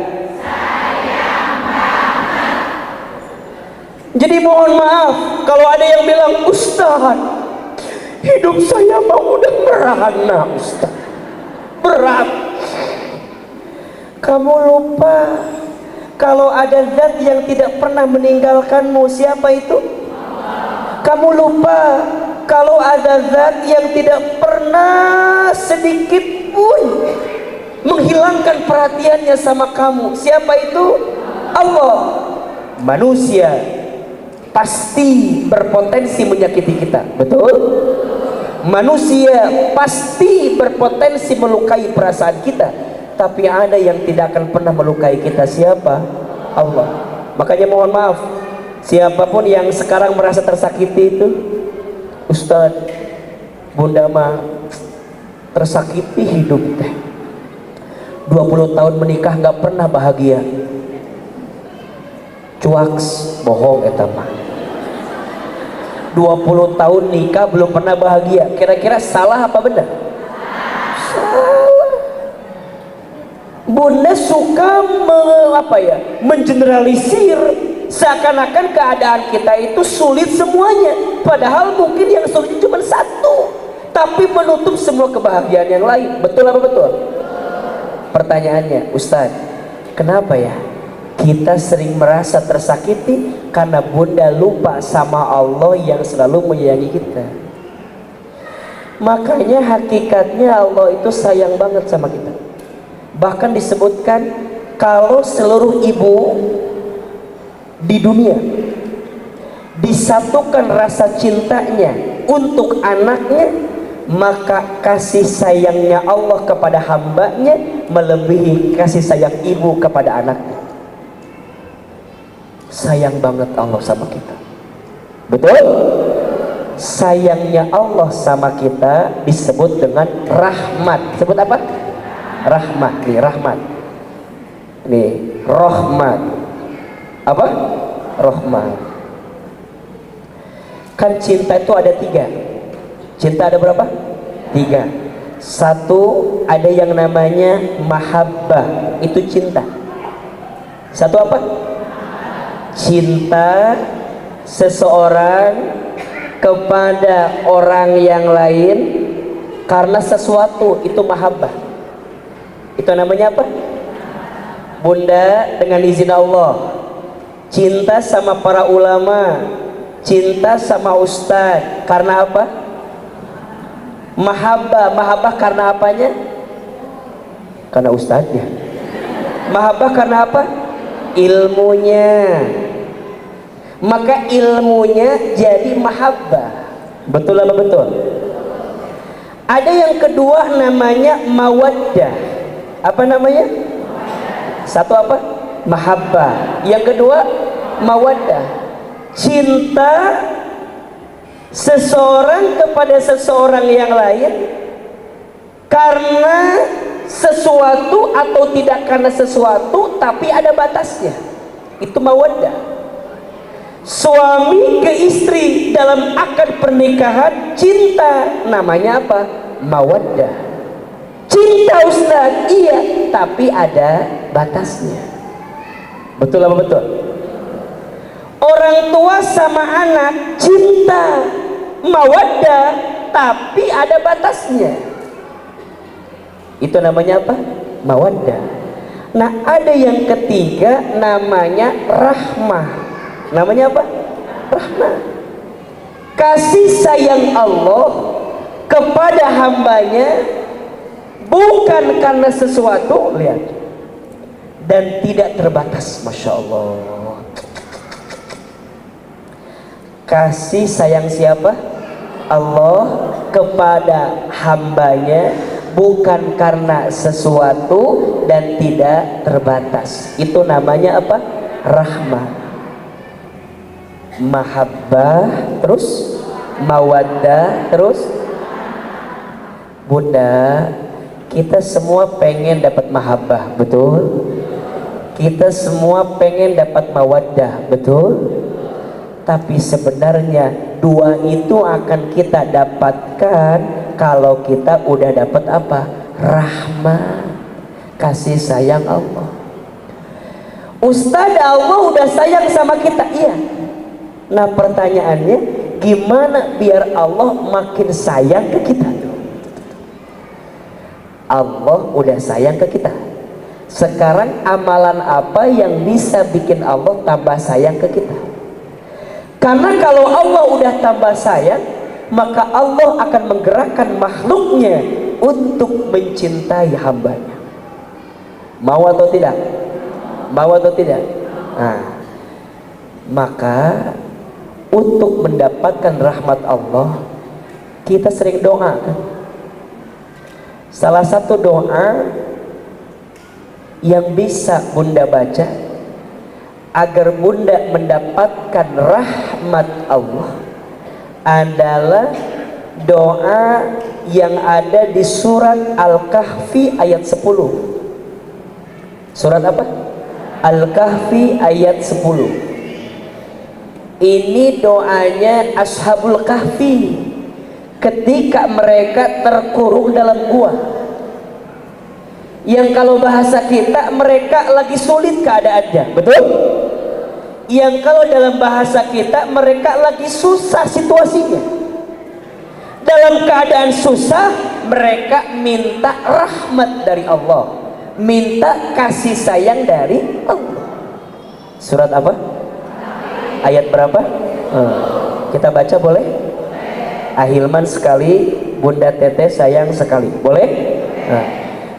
Jadi mohon maaf kalau ada yang bilang, Ustaz, hidup saya mah udah merana Ustaz, berat. Kamu lupa kalau ada zat yang tidak pernah meninggalkanmu. Siapa itu? Kamu lupa kalau ada zat yang tidak pernah sedikit pun menghilangkan perhatiannya sama kamu. Siapa itu? Allah. Manusia pasti berpotensi menyakiti kita, betul? Manusia pasti berpotensi melukai perasaan kita, tapi ada yang tidak akan pernah melukai kita. Siapa? Allah. Makanya mohon maaf, siapapun yang sekarang merasa tersakiti itu, Ustaz, Bunda mah tersakiti hidup teh, 20 tahun menikah nggak pernah bahagia. Cuaks, bohong eta mah. 20 tahun nikah belum pernah bahagia. Kira-kira salah apa benar? Salah. Bunda suka mengeneralisir, seakan-akan keadaan kita itu sulit semuanya, padahal mungkin yang sulit cuma satu, tapi menutup semua kebahagiaan yang lain. Betul apa betul? Pertanyaannya, Ustaz, kenapa ya kita sering merasa tersakiti? Karena Bunda lupa sama Allah yang selalu menyayangi kita. Makanya hakikatnya Allah itu sayang banget sama kita. Bahkan disebutkan kalau seluruh ibu di dunia disatukan rasa cintanya untuk anaknya, maka kasih sayangnya Allah kepada hambanya melebihi kasih sayang ibu kepada anaknya. Sayang banget Allah sama kita, betul? Sayangnya Allah sama kita disebut dengan rahmat. Sebut apa? Rahmat. Nih rahmat, nih rahmat. Apa? Rahmat. Kan cinta itu ada 3. Cinta ada berapa? 3. Satu, ada yang namanya mahabbah, itu cinta. Satu apa? Cinta seseorang kepada orang yang lain karena sesuatu, itu mahabbah. Itu namanya apa? Bunda dengan izin Allah cinta sama para ulama, cinta sama ustadz karena apa? Mahabbah. Mahabbah karena apanya? Karena ustadznya. Mahabbah karena apa? Ilmunya. Maka ilmunya jadi mahabbah. Betul apa betul? Ada yang kedua namanya mawaddah. Apa namanya? Satu apa? Mahabbah. Yang kedua mawaddah. Cinta seseorang kepada seseorang yang lain karena sesuatu atau tidak karena sesuatu, tapi ada batasnya. Itu mawaddah. Suami ke istri dalam akad pernikahan cinta, namanya apa? Mawaddah. Cinta Ustaz, iya, tapi ada batasnya. Betul apa betul? Orang tua sama anak cinta, mawaddah, tapi ada batasnya. Itu namanya apa? Mawaddah. Nah, ada yang ketiga namanya rahmah. Namanya apa? Rahmah. Kasih sayang Allah kepada hambanya bukan karena sesuatu, lihat, dan tidak terbatas. Masya Allah. Kasih sayang siapa? Allah kepada hambanya bukan karena sesuatu dan tidak terbatas. Itu namanya apa? Rahmah. Mahabbah, terus mawaddah, terus Bunda, kita semua pengen dapat mahabbah, betul? Kita semua pengen dapat mawaddah, betul? Tapi sebenarnya dua itu akan kita dapatkan kalau kita udah dapat apa? Rahmah, kasih sayang Allah. Ustaz, Allah udah sayang sama kita, iya. Nah, pertanyaannya, gimana biar Allah makin sayang ke kita? Allah udah sayang ke kita. Sekarang amalan apa yang bisa bikin Allah tambah sayang ke kita? Karena kalau Allah udah tambah sayang, maka Allah akan menggerakkan makhluknya untuk mencintai hambanya. Mau atau tidak? Mau atau tidak? Nah, maka untuk mendapatkan rahmat Allah, kita sering doa. Salah satu doa yang bisa Bunda baca agar Bunda mendapatkan rahmat Allah adalah doa yang ada di surat Al-Kahfi ayat 10. Surat apa? Al-Kahfi ayat 10. Ini doanya Ashabul Kahfi ketika mereka terkurung dalam gua. Yang kalau bahasa kita, mereka lagi sulit keadaannya, betul? Yang kalau dalam bahasa kita, mereka lagi susah situasinya. Dalam keadaan susah, mereka minta rahmat dari Allah, minta kasih sayang dari Allah. Surat apa? Ayat berapa? Kita baca boleh? Ahilman sekali, Bunda Teteh sayang sekali. Boleh?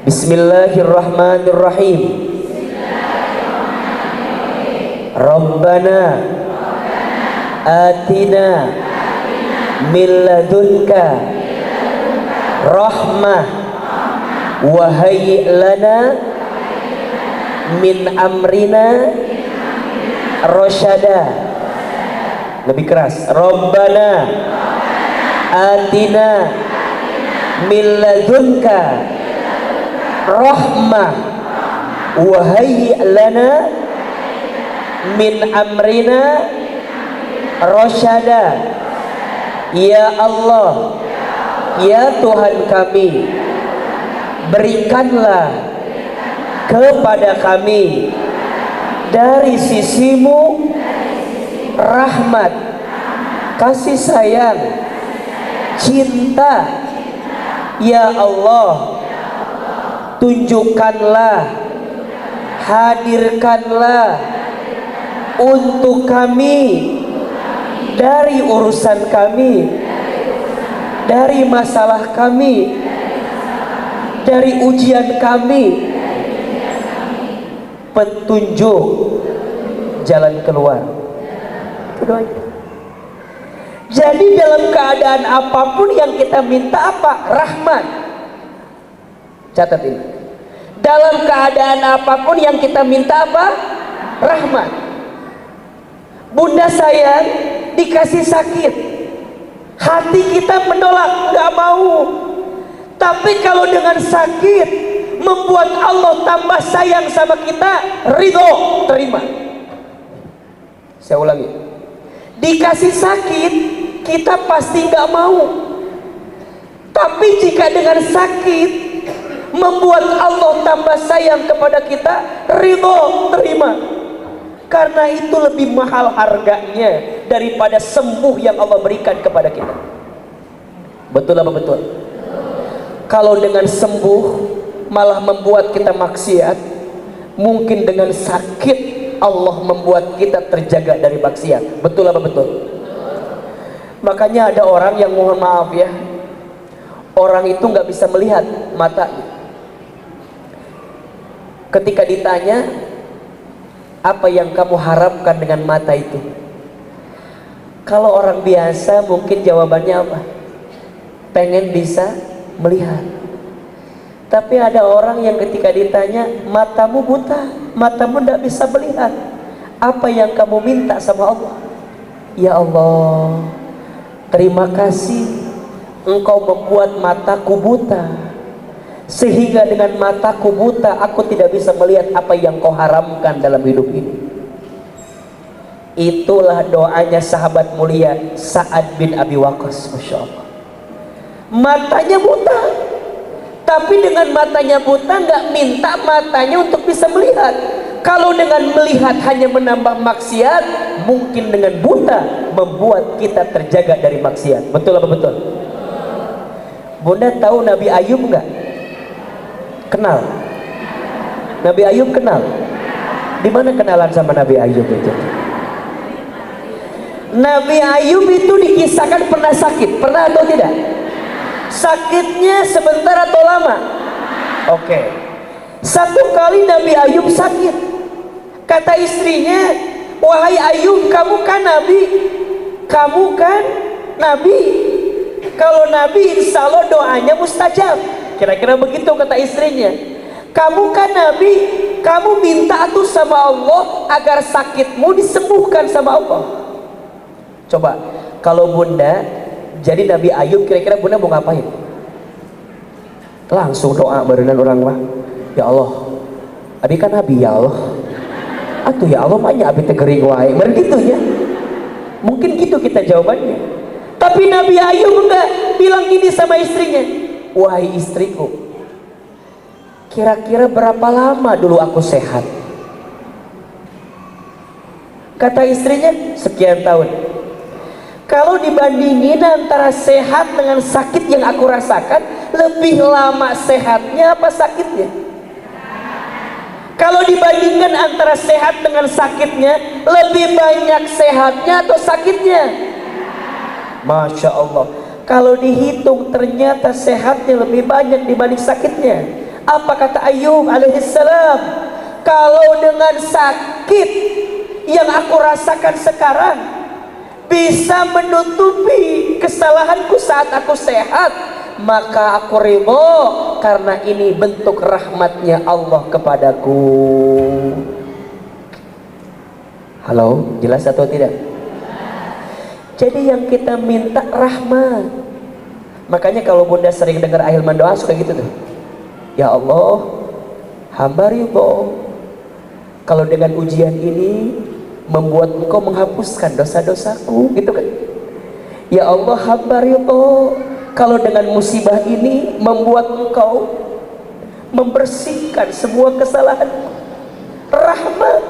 Bismillahirrahmanirrahim. Rabbana atina min ladunka rahmah wa hayyi lana min amrina rasyada. Lebih keras. Rabbana atina min ladunka rahmah wa hayyi lana min amrina rasyada. Ya Allah, ya Tuhan kami, berikanlah kepada kami dari sisimu rahmat, kasih sayang, cinta. Ya Allah, tunjukkanlah, hadirkanlah untuk kami dari urusan kami, dari masalah kami, dari ujian kami, petunjuk jalan keluar. Jadi dalam keadaan apapun yang kita minta apa? Rahmat. Catat ini. Dalam keadaan apapun yang kita minta apa? Rahmat. Bunda sayang dikasih sakit, hati kita menolak, nggak mau. Tapi kalau dengan sakit membuat Allah tambah sayang sama kita, ridho, terima. Saya ulangi, dikasih sakit kita pasti nggak mau. Tapi jika dengan sakit membuat Allah tambah sayang kepada kita, ridho, terima. Karena itu lebih mahal harganya daripada sembuh yang Allah berikan kepada kita. Betul apa betul? Kalau dengan sembuh malah membuat kita maksiat, mungkin dengan sakit Allah membuat kita terjaga dari maksiat. Betul apa betul? Makanya ada orang yang, mohon maaf ya, orang itu nggak bisa melihat matanya. Ketika ditanya, apa yang kamu harapkan dengan mata itu? Kalau orang biasa mungkin jawabannya apa? Pengen bisa melihat. Tapi ada orang yang ketika ditanya, matamu buta, matamu tidak bisa melihat, apa yang kamu minta sama Allah? Ya Allah, terima kasih Engkau membuat mataku buta, sehingga dengan mataku buta aku tidak bisa melihat apa yang Kau haramkan dalam hidup ini. Itulah doanya sahabat mulia Sa'ad bin Abi Waqqas. Masya Allah, matanya buta, tapi dengan matanya buta nggak minta matanya untuk bisa melihat. Kalau dengan melihat hanya menambah maksiat, mungkin dengan buta membuat kita terjaga dari maksiat. Betul apa betul? Bunda tahu Nabi Ayub nggak? Kenal? Nabi Ayub kenal? Di mana kenalan sama Nabi Ayub itu? Nabi Ayub itu dikisahkan pernah sakit, pernah atau tidak? Sakitnya sebentar atau lama? Oke. Satu kali Nabi Ayub sakit. Kata istrinya, wahai Ayub, kamu kan Nabi. Kamu kan Nabi. Kalau Nabi insya Allah doanya mustajab. Kira-kira begitu kata istrinya. Kamu kan Nabi, kamu minta tuh sama Allah agar sakitmu disembuhkan sama Allah. Coba, kalau Bunda jadi Nabi Ayub, kira-kira Bunda mau ngapain? Langsung doa barengan orang mah, ya Allah, abi kan Nabi, ya Allah, atuh ya Allah banyak abi tegering wae, begitu ya. Mungkin gitu kita jawabannya. Tapi Nabi Ayub enggak, bilang gini sama istrinya, wahai istriku, kira-kira berapa lama dulu aku sehat? Kata istrinya, sekian tahun. Kalau dibandingin antara sehat dengan sakit yang aku rasakan, lebih lama sehatnya apa sakitnya? Kalau dibandingkan antara sehat dengan sakitnya, lebih banyak sehatnya atau sakitnya? Masya Allah. Kalau dihitung ternyata sehatnya lebih banyak dibanding sakitnya. Apa kata Ayub alaihissalam? Kalau dengan sakit yang aku rasakan sekarang bisa menutupi kesalahanku saat aku sehat, maka aku ridho, karena ini bentuk rahmatnya Allah kepadaku. Halo, jelas atau tidak? Jadi yang kita minta rahmat. Makanya kalau Bunda sering dengar ahilman doa suka gitu tuh, ya Allah, hamba ridho kalau dengan ujian ini membuat Engkau menghapuskan dosa-dosaku, gitu kan? Ya Allah, hamba ridho kalau dengan musibah ini membuat Engkau membersihkan semua kesalahanku. Rahmat.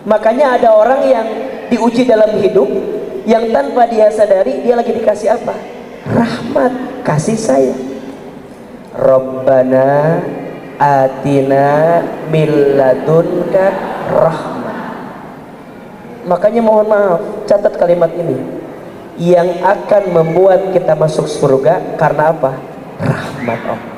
Makanya ada orang yang diuji dalam hidup, yang tanpa dia sadari dia lagi dikasih apa? Rahmat, kasih sayang. Rabbana atina min ladunka rahmat. Makanya mohon maaf, catat kalimat ini. Yang akan membuat kita masuk surga karena apa? Rahmat Allah.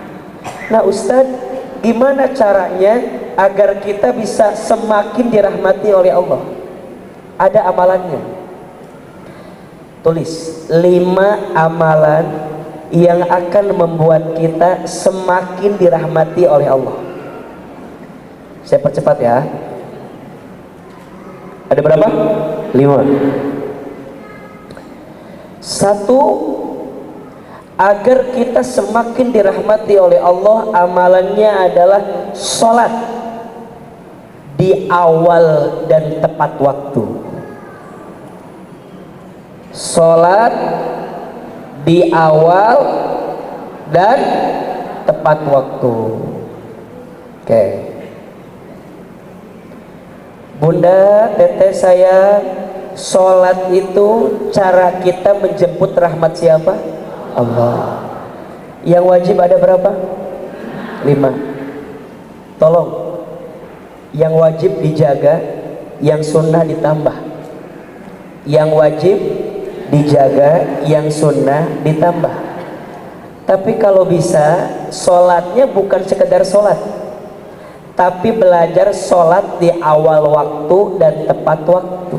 Nah Ustadz, gimana caranya agar kita bisa semakin dirahmati oleh Allah? Ada amalannya. Tulis 5 amalan yang akan membuat kita semakin dirahmati oleh Allah. Saya percepat ya. Ada berapa? 5. Satu, agar kita semakin dirahmati oleh Allah, amalannya adalah sholat di awal dan tepat waktu. Sholat di awal dan tepat waktu. Oke. Bunda, teteh saya, sholat itu cara kita menjemput rahmat siapa? Allah. Yang wajib ada berapa? 5. Tolong, yang wajib dijaga, yang sunnah ditambah. Yang wajib dijaga, yang sunnah ditambah. Tapi kalau bisa, sholatnya bukan sekedar sholat, tapi belajar sholat di awal waktu dan tepat waktu.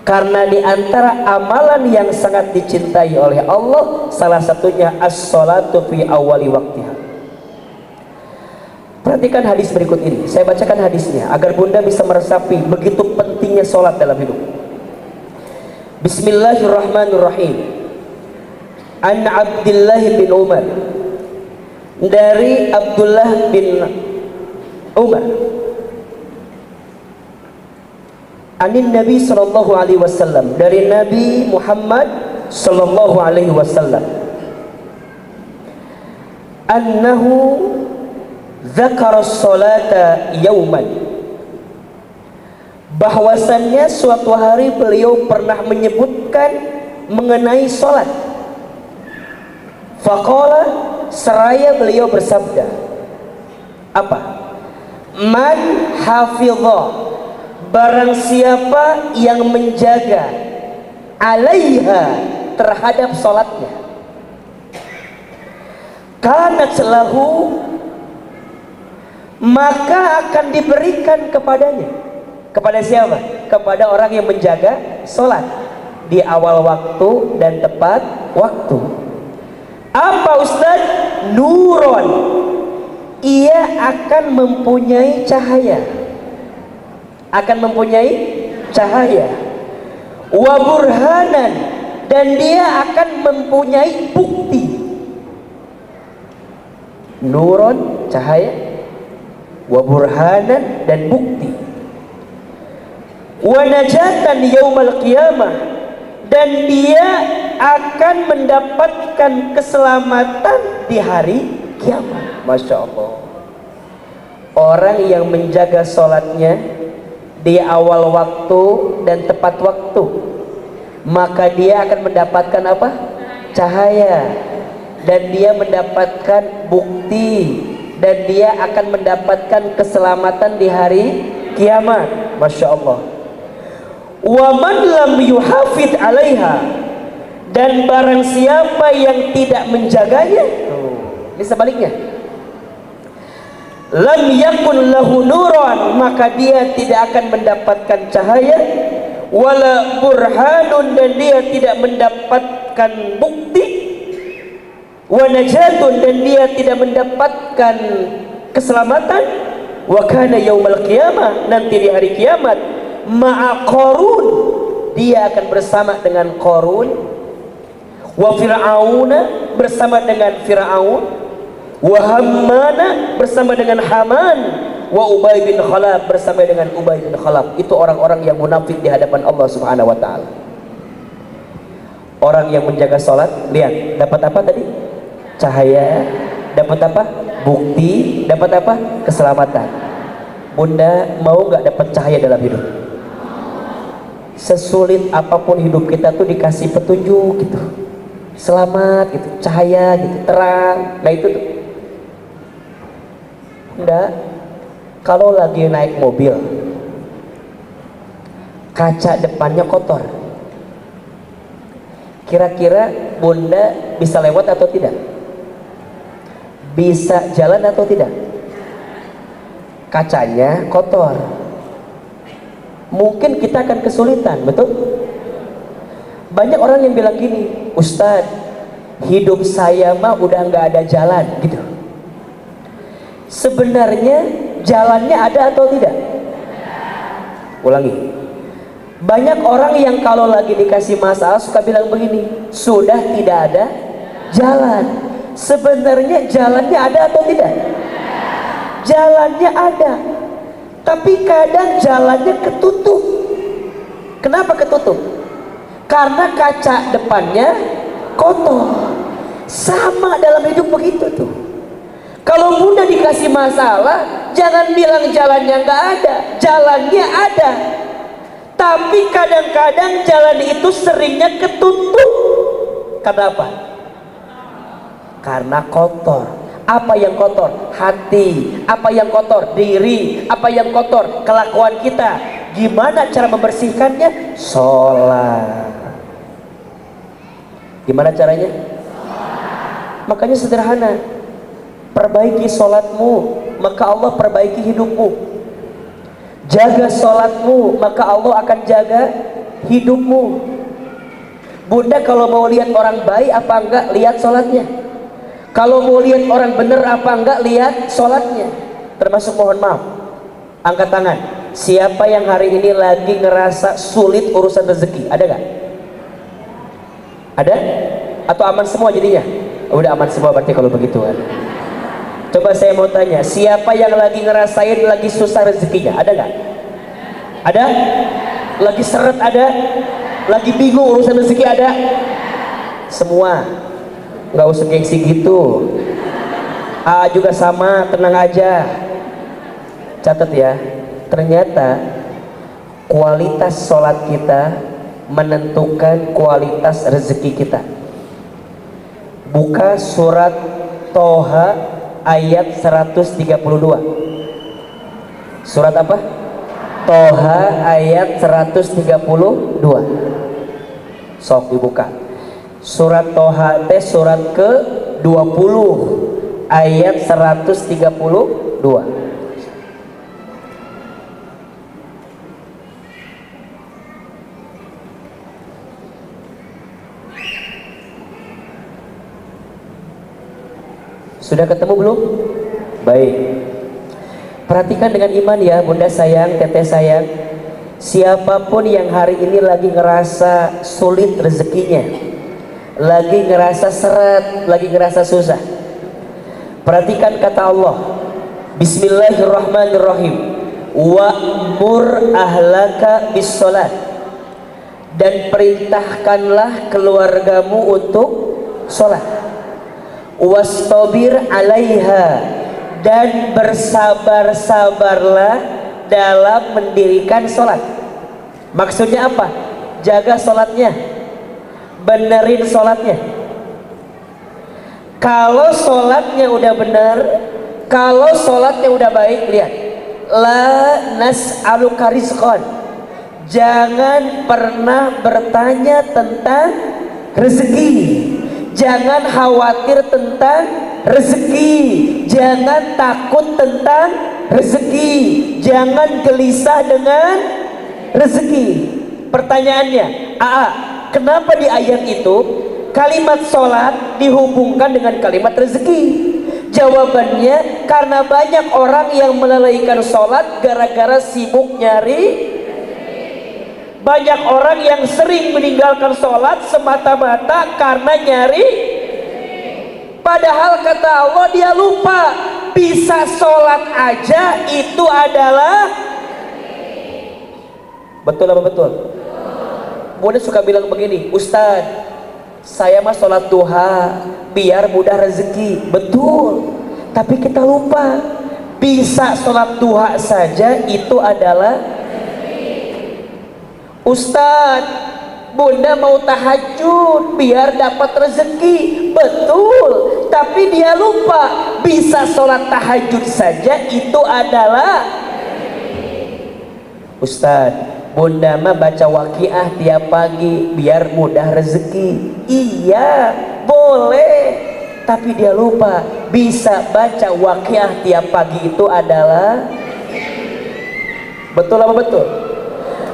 Karena di antara amalan yang sangat dicintai oleh Allah, salah satunya as-sholatu fi awali waktiha. Perhatikan hadis berikut ini. Saya bacakan hadisnya agar Bunda bisa meresapi begitu pentingnya sholat dalam hidup. Bismillahirrahmanirrahim. An Abdullah bin Umar, dari Abdullah bin Umar, anin Nabi sallallahu alaihi wasallam, dari Nabi Muhammad sallallahu alaihi wasallam, annahu dzakara as-salata yauman, bahwasannya suatu hari beliau pernah menyebutkan mengenai salat. Faqala, seraya beliau bersabda, apa? Man hafidha, barang siapa yang menjaga, alaiha, terhadap salatnya, kanat lahu, maka akan diberikan kepadanya. Kepada siapa? Kepada orang yang menjaga salat di awal waktu dan tepat waktu. Apa Ustaz? Nuron, ia akan mempunyai cahaya, akan mempunyai cahaya. Wa burhanan, dan dia akan mempunyai bukti. Nuron, cahaya, wa burhanan, dan bukti. Wa najatan yaumal qiyamah, dan dia akan mendapatkan keselamatan di hari kiamat. Masya Allah. Orang yang menjaga sholatnya di awal waktu dan tepat waktu, maka dia akan mendapatkan apa? Cahaya, dan dia mendapatkan bukti, dan dia akan mendapatkan keselamatan di hari kiamat. Masya Allah. Wa man lam yuhafid alaiha, dan barang siapa yang tidak menjaganya, ini sebaliknya, lam yakun lahu nuran, maka dia tidak akan mendapatkan cahaya, wala burhanun, dan dia tidak mendapatkan bukti, wa najatun, dan dia tidak mendapatkan keselamatan, wa kana yaumal qiyamah, nanti di hari kiamat, ma'a Qarun, dia akan bersama dengan Qarun, wa Fir'auna, bersama dengan Fir'aun, wa Hammana, bersama dengan Haman, wa Ubay bin Khalaf, bersama dengan Ubay bin Khalaf. Itu orang-orang yang munafik di hadapan Allah Subhanahu wa taala. Orang yang menjaga salat, lihat, dapat apa tadi? Cahaya, dapat apa? Bukti, dapat apa? Keselamatan. Bunda mau nggak dapat cahaya dalam hidup? Sesulit apapun hidup kita tuh dikasih petunjuk gitu, selamat gitu, cahaya gitu, terang. Nah itu tuh. Bunda, kalau lagi naik mobil, kaca depannya kotor, kira-kira Bunda bisa lewat atau tidak? Bisa jalan atau tidak? Kacanya kotor, mungkin kita akan kesulitan, betul? Banyak orang yang bilang gini, Ustadz, hidup saya mah udah nggak ada jalan gitu. Sebenarnya jalannya ada atau tidak? Ulangi, Banyak orang yang kalau lagi dikasih masalah suka bilang begini, sudah tidak ada jalan. Sebenarnya jalannya ada atau tidak? Jalannya ada, tapi kadang jalannya ketutup. Kenapa ketutup? Karena kaca depannya kotor. Sama dalam hidup begitu tuh. Kalau Bunda dikasih masalah, jangan bilang jalannya nggak ada, jalannya ada. Tapi kadang-kadang jalan itu seringnya ketutup. Kenapa? Karena kotor. Apa yang kotor? Hati. Apa yang kotor? Diri. Apa yang kotor? Kelakuan kita. Gimana cara membersihkannya? Sholat. Gimana caranya? Makanya sederhana. Perbaiki sholatmu, maka Allah perbaiki hidupmu. Jaga sholatmu, maka Allah akan jaga hidupmu. Bunda kalau mau lihat orang baik apa enggak, lihat sholatnya. Kalau mau lihat orang benar apa enggak, lihat sholatnya. Termasuk mohon maaf, angkat tangan. Siapa yang hari ini lagi ngerasa sulit urusan rezeki? Ada nggak? Ada? Atau aman semua jadinya? Udah aman semua berarti kalau begitu kan. Coba saya mau tanya, siapa yang lagi ngerasain lagi susah rezekinya? Ada nggak? Ada? Lagi seret ada? Lagi bingung urusan rezeki ada? Semua. Nggak usah gengsi gitu. Juga sama, tenang aja. Catat ya, ternyata kualitas sholat kita menentukan kualitas rezeki kita. Buka surat Toha ayat 132. Surat apa? Toha ayat 132. Sok dibuka. Surat Toha teh surat ke 20 ayat 132. Sudah ketemu belum? Baik. Perhatikan dengan iman ya, Bunda sayang, Teteh sayang. Siapapun yang hari ini lagi ngerasa sulit rezekinya, lagi ngerasa seret, lagi ngerasa susah, perhatikan kata Allah. Bismillahirrahmanirrahim. Wa'mur ahlaka bis sholat. Dan perintahkanlah keluargamu untuk sholat. Wastabir alaiha, dan bersabar-sabarlah dalam mendirikan sholat. Maksudnya apa? Jaga sholatnya, benerin sholatnya. Kalau sholatnya udah bener, kalau sholatnya udah baik, lihat, la nas'aluka rizqan, jangan pernah bertanya tentang rezeki. Jangan khawatir tentang rezeki, jangan takut tentang rezeki, jangan gelisah dengan rezeki. Pertanyaannya, kenapa di ayat itu kalimat sholat dihubungkan dengan kalimat rezeki? Jawabannya, karena banyak orang yang melalaikan sholat gara-gara sibuk nyari. Banyak orang yang sering meninggalkan sholat semata-mata karena nyari. Padahal kata Allah dia lupa, bisa sholat aja itu adalah. Betul apa betul? Bunda suka bilang begini, Ustadz, saya mah sholat duha biar mudah rezeki. Betul, tapi kita lupa, bisa sholat duha saja itu adalah. Ustadz, Bunda mau tahajud biar dapat rezeki. Betul, tapi dia lupa, bisa sholat tahajud saja itu adalah. Ustadz, Bunda mah baca waqiah tiap pagi biar mudah rezeki. Iya, boleh, tapi dia lupa, bisa baca waqiah tiap pagi itu adalah. Betul apa betul?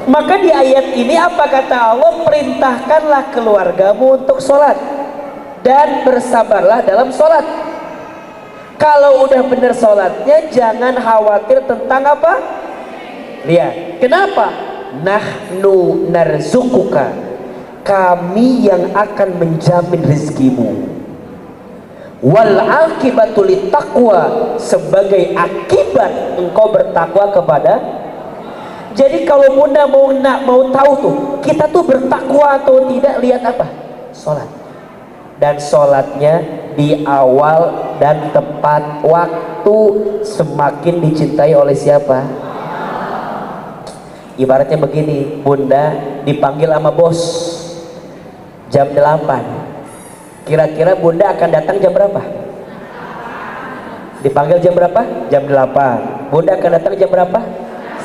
Maka di ayat ini apa kata Allah? Perintahkanlah keluargamu untuk sholat dan bersabarlah dalam sholat. Kalau udah benar sholatnya, jangan khawatir tentang apa? Lihat, kenapa? nahnu narzukuka, kami yang akan menjamin rezekimu, wal akibatu littaqwa, sebagai akibat engkau bertakwa kepada. Jadi kalau bunda mau tahu tuh kita tuh bertakwa atau tidak, lihat apa? Sholat. Dan sholatnya di awal dan tepat waktu, semakin dicintai oleh siapa? Ibaratnya begini, bunda dipanggil sama bos jam 8, kira-kira bunda akan datang jam berapa? Dipanggil jam berapa? Jam 8. Bunda akan datang jam berapa?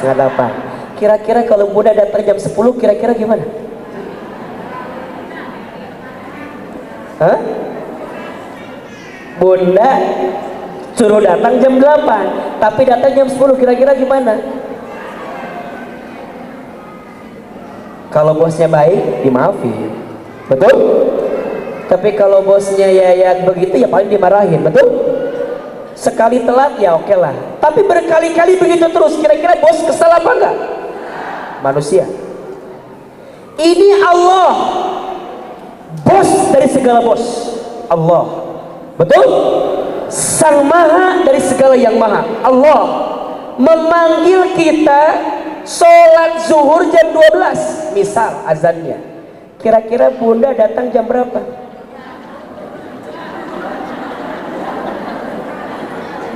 Setengah 8. Kira-kira kalau bunda datang jam 10, kira-kira gimana? Hah? Bunda suruh datang jam 8 tapi datang jam 10, kira-kira gimana? Kalau bosnya baik, dimaafin, betul? Tapi kalau bosnya ya begitu, ya paling dimarahin, betul? Sekali telat ya oke lah, tapi berkali-kali begitu terus, kira-kira bos kesal apa enggak? Manusia. Ini Allah, bos dari segala bos, Allah, betul? Sang Maha dari segala yang Maha, Allah memanggil kita sholat zuhur jam 12 misal azannya, kira-kira bunda datang jam berapa?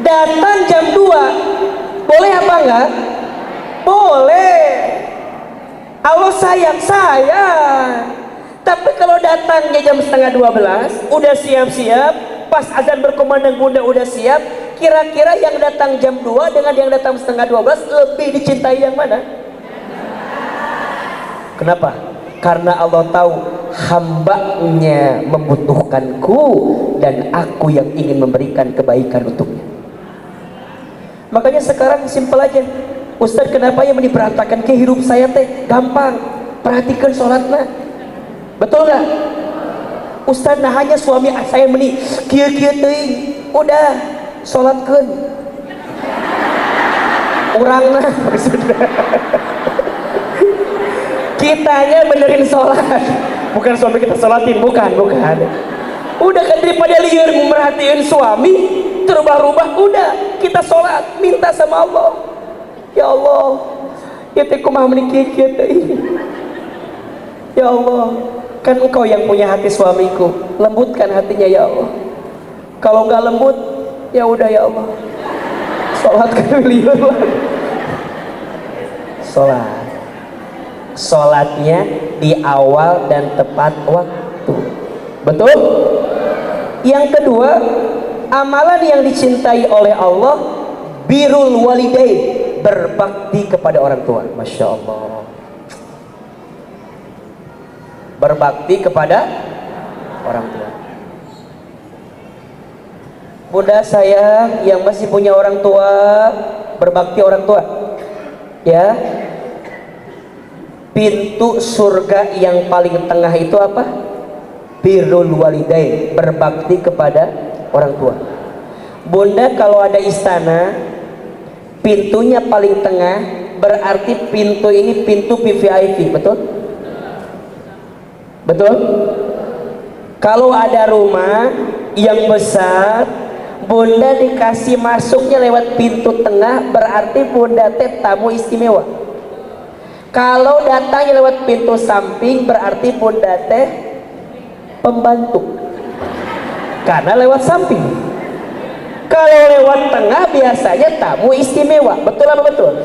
Datang jam 2 boleh apa enggak? Boleh. Allah sayang. Tapi kalau datangnya jam setengah 12, udah siap-siap, pas azan berkumandang bunda udah siap, kira-kira yang datang jam 2 dengan yang datang setengah 12 lebih dicintai yang mana? Kenapa? Karena Allah tahu hambanya membutuhkanku dan aku yang ingin memberikan kebaikan untuknya. Makanya sekarang simpel aja, Ustaz, kenapa yang diperhatikan ke hidup saya teh? Gampang, perhatikan sholatnya, betul nggak? Ustaz, nah hanya suami saya meni kieu-kieu teuing, udah sholatkan urangna kitanya benerin sholat, bukan suami kita sholatin, bukan. Udah kan, daripada liar merhatiin suami terubah-ubah, udah kita sholat, minta sama Allah, ya Allah, ya teh kumaha menikih kieu. Ya Allah, kan engkau yang punya hati suamiku, lembutkan hatinya ya Allah. Kalau nggak lembut, ya udah ya Allah, sholat keliru lagi. Sholatnya di awal dan tepat waktu, betul? Yang kedua, amalan yang dicintai oleh Allah, birrul walidain, berbakti kepada orang tua. Masya Allah, berbakti kepada orang tua. Bunda saya yang masih punya orang tua, berbakti orang tua ya. Pintu surga yang paling tengah itu apa? Birrul walidain, berbakti kepada orang tua. Bunda kalau ada istana, pintunya paling tengah, berarti pintu ini pintu VVIP, betul? Betul? Kalau ada rumah yang besar, bunda dikasih masuknya lewat pintu tengah, berarti bunda teh tamu istimewa. Kalau datangnya lewat pintu samping, berarti bunda teh pembantu, karena lewat samping. Kalau lewat tengah biasanya tamu istimewa, betul apa betul?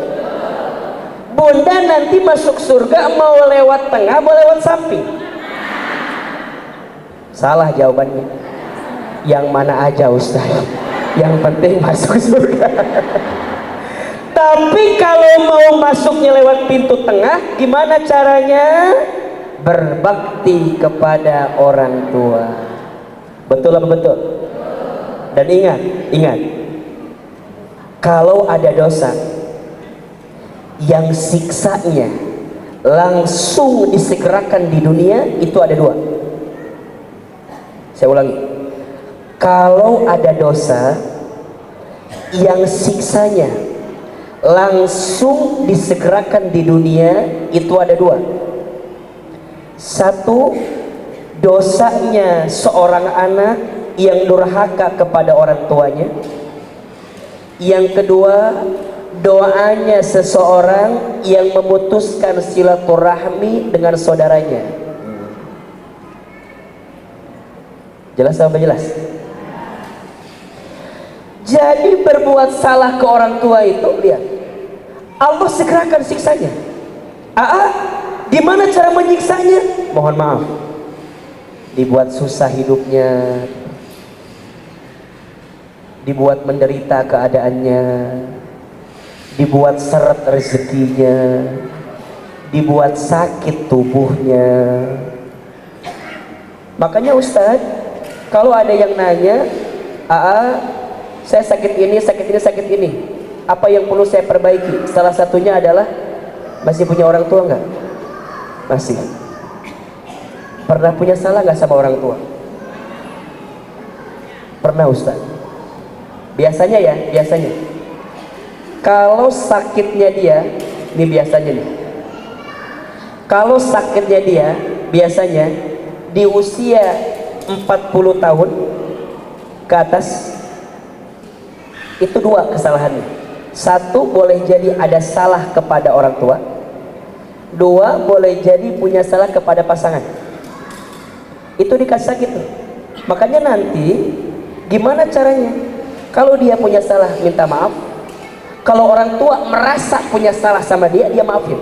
Bunda nanti masuk surga mau lewat tengah, mau lewat samping? Salah jawabannya. Yang mana aja Ustaz, yang penting masuk surga. Tapi kalau mau masuknya lewat pintu tengah, gimana caranya? Berbakti kepada orang tua, betul apa betul? Dan ingat, kalau ada dosa yang siksanya langsung disegerakan di dunia, itu ada dua. Saya ulangi, kalau ada dosa yang siksanya langsung disegerakan di dunia itu ada dua. Satu, dosanya seorang anak yang durhaka kepada orang tuanya. Yang kedua, doanya seseorang yang memutuskan silaturahmi dengan saudaranya. Jelas apa jelas? Jadi berbuat salah ke orang tua itu, lihat, Allah segerakan siksanya. Di mana cara menyiksanya? Mohon maaf, dibuat susah hidupnya, dibuat menderita keadaannya, dibuat seret rezekinya, dibuat sakit tubuhnya. Makanya Ustadz, kalau ada yang nanya, saya sakit ini, apa yang perlu saya perbaiki? Salah satunya adalah, masih punya orang tua nggak? Masih. Pernah punya salah nggak sama orang tua? Pernah Ustaz. Biasanya ya, biasanya kalau sakitnya dia, ini biasanya nih, kalau sakitnya dia biasanya di usia 40 tahun ke atas. Itu dua kesalahannya. Satu, boleh jadi ada salah kepada orang tua. Dua, boleh jadi punya salah kepada pasangan. Itu dikasih sakit. Makanya nanti gimana caranya? Kalau dia punya salah, minta maaf. Kalau orang tua merasa punya salah sama dia, dia maafin.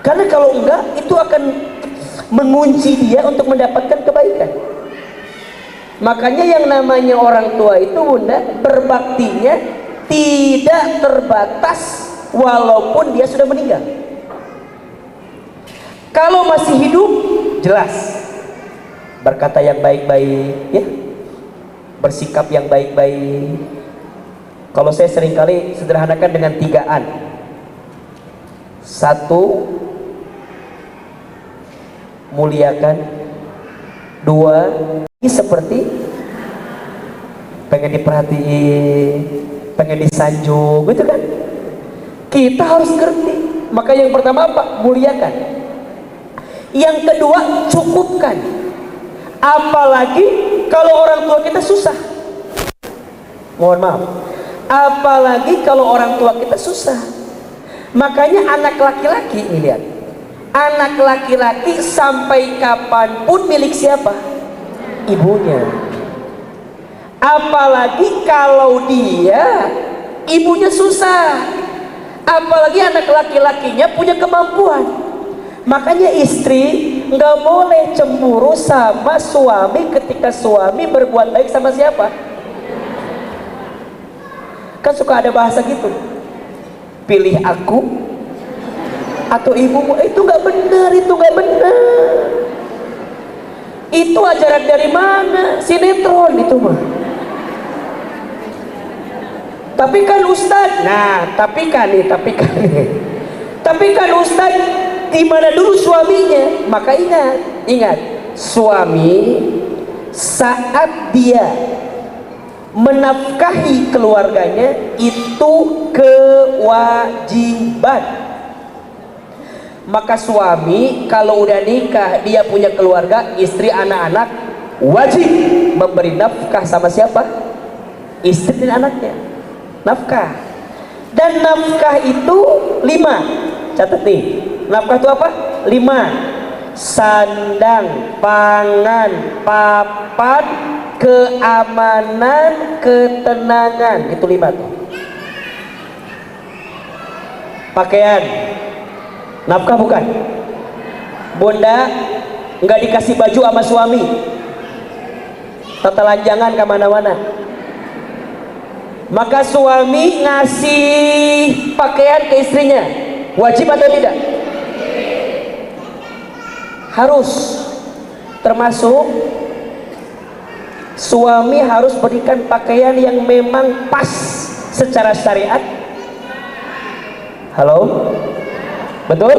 Karena kalau enggak, itu akan mengunci dia untuk mendapatkan kebaikan. Makanya yang namanya orang tua itu, Bunda, berbaktinya tidak terbatas walaupun dia sudah meninggal. Kalau masih hidup, jelas berkata yang baik-baik, ya, bersikap yang baik-baik. Kalau saya seringkali sederhanakan dengan 3 Satu, muliakan. Dua, seperti pengen diperhatiin, pengen disanjung, gitu kan? Kita harus ngerti. Maka yang pertama apa? Muliakan. Yang kedua, cukupkan. Apalagi kalau orang tua kita susah. Mohon maaf. Apalagi kalau orang tua kita susah. Makanya anak laki-laki, nih lihat, anak laki-laki sampai kapanpun milik siapa? Ibunya. Apalagi kalau dia ibunya susah, apalagi anak laki-lakinya punya kemampuan. Makanya istri nggak boleh cemburu sama suami ketika suami berbuat baik sama siapa? Kan suka ada bahasa gitu, pilih aku atau ibumu. Itu nggak benar, itu nggak benar. Itu ajaran dari mana? Sinetron itu mah. Tapi kan Ustadz, nah tapi kan Ustadz, di mana dulu suaminya? Maka ingat, suami saat dia menafkahi keluarganya itu kewajiban. Maka suami kalau udah nikah, dia punya keluarga, istri, anak-anak, wajib memberi nafkah sama siapa? Istri dan anaknya. Nafkah. Dan nafkah itu 5. Catat nih, nafkah itu apa? 5. Sandang, pangan, papan, keamanan, ketenangan. Itu 5 tuh. Pakaian, nafkah bukan? Bunda nggak dikasih baju sama suami, telanjangan kemana-mana. Maka suami ngasih pakaian ke istrinya, wajib atau tidak? Harus. Termasuk suami harus berikan pakaian yang memang pas secara syariat. Halo? Betul?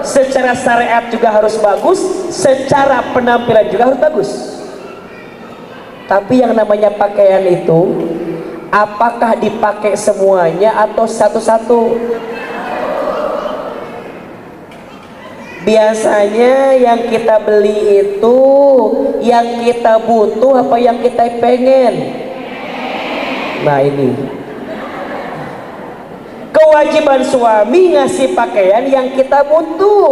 Secara syariat juga harus bagus, secara penampilan juga harus bagus. Tapi yang namanya pakaian itu apakah dipakai semuanya atau satu-satu? Biasanya yang kita beli itu yang kita butuh apa yang kita pengen? Nah ini kewajiban suami ngasih pakaian yang kita butuh,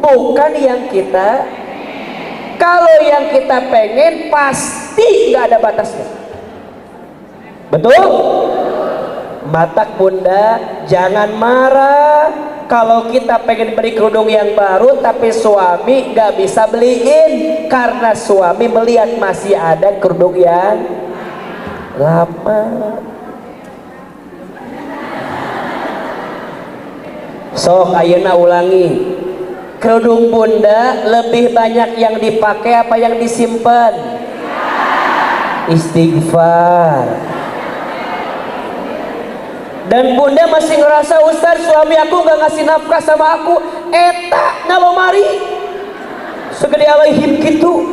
bukan yang kita. Kalau yang kita pengen pasti nggak ada batasnya. Betul? Matak bunda, jangan marah kalau kita pengen beli kerudung yang baru tapi suami nggak bisa beliin karena suami melihat masih ada kerudung yang lama. Sok ayeuna ulangi, kerudung bunda lebih banyak yang dipakai apa yang disimpan? Istighfar. Dan bunda masih ngerasa, Ustaz suami aku gak ngasih nafkah sama aku. Eta nalomari segede alaihim gitu,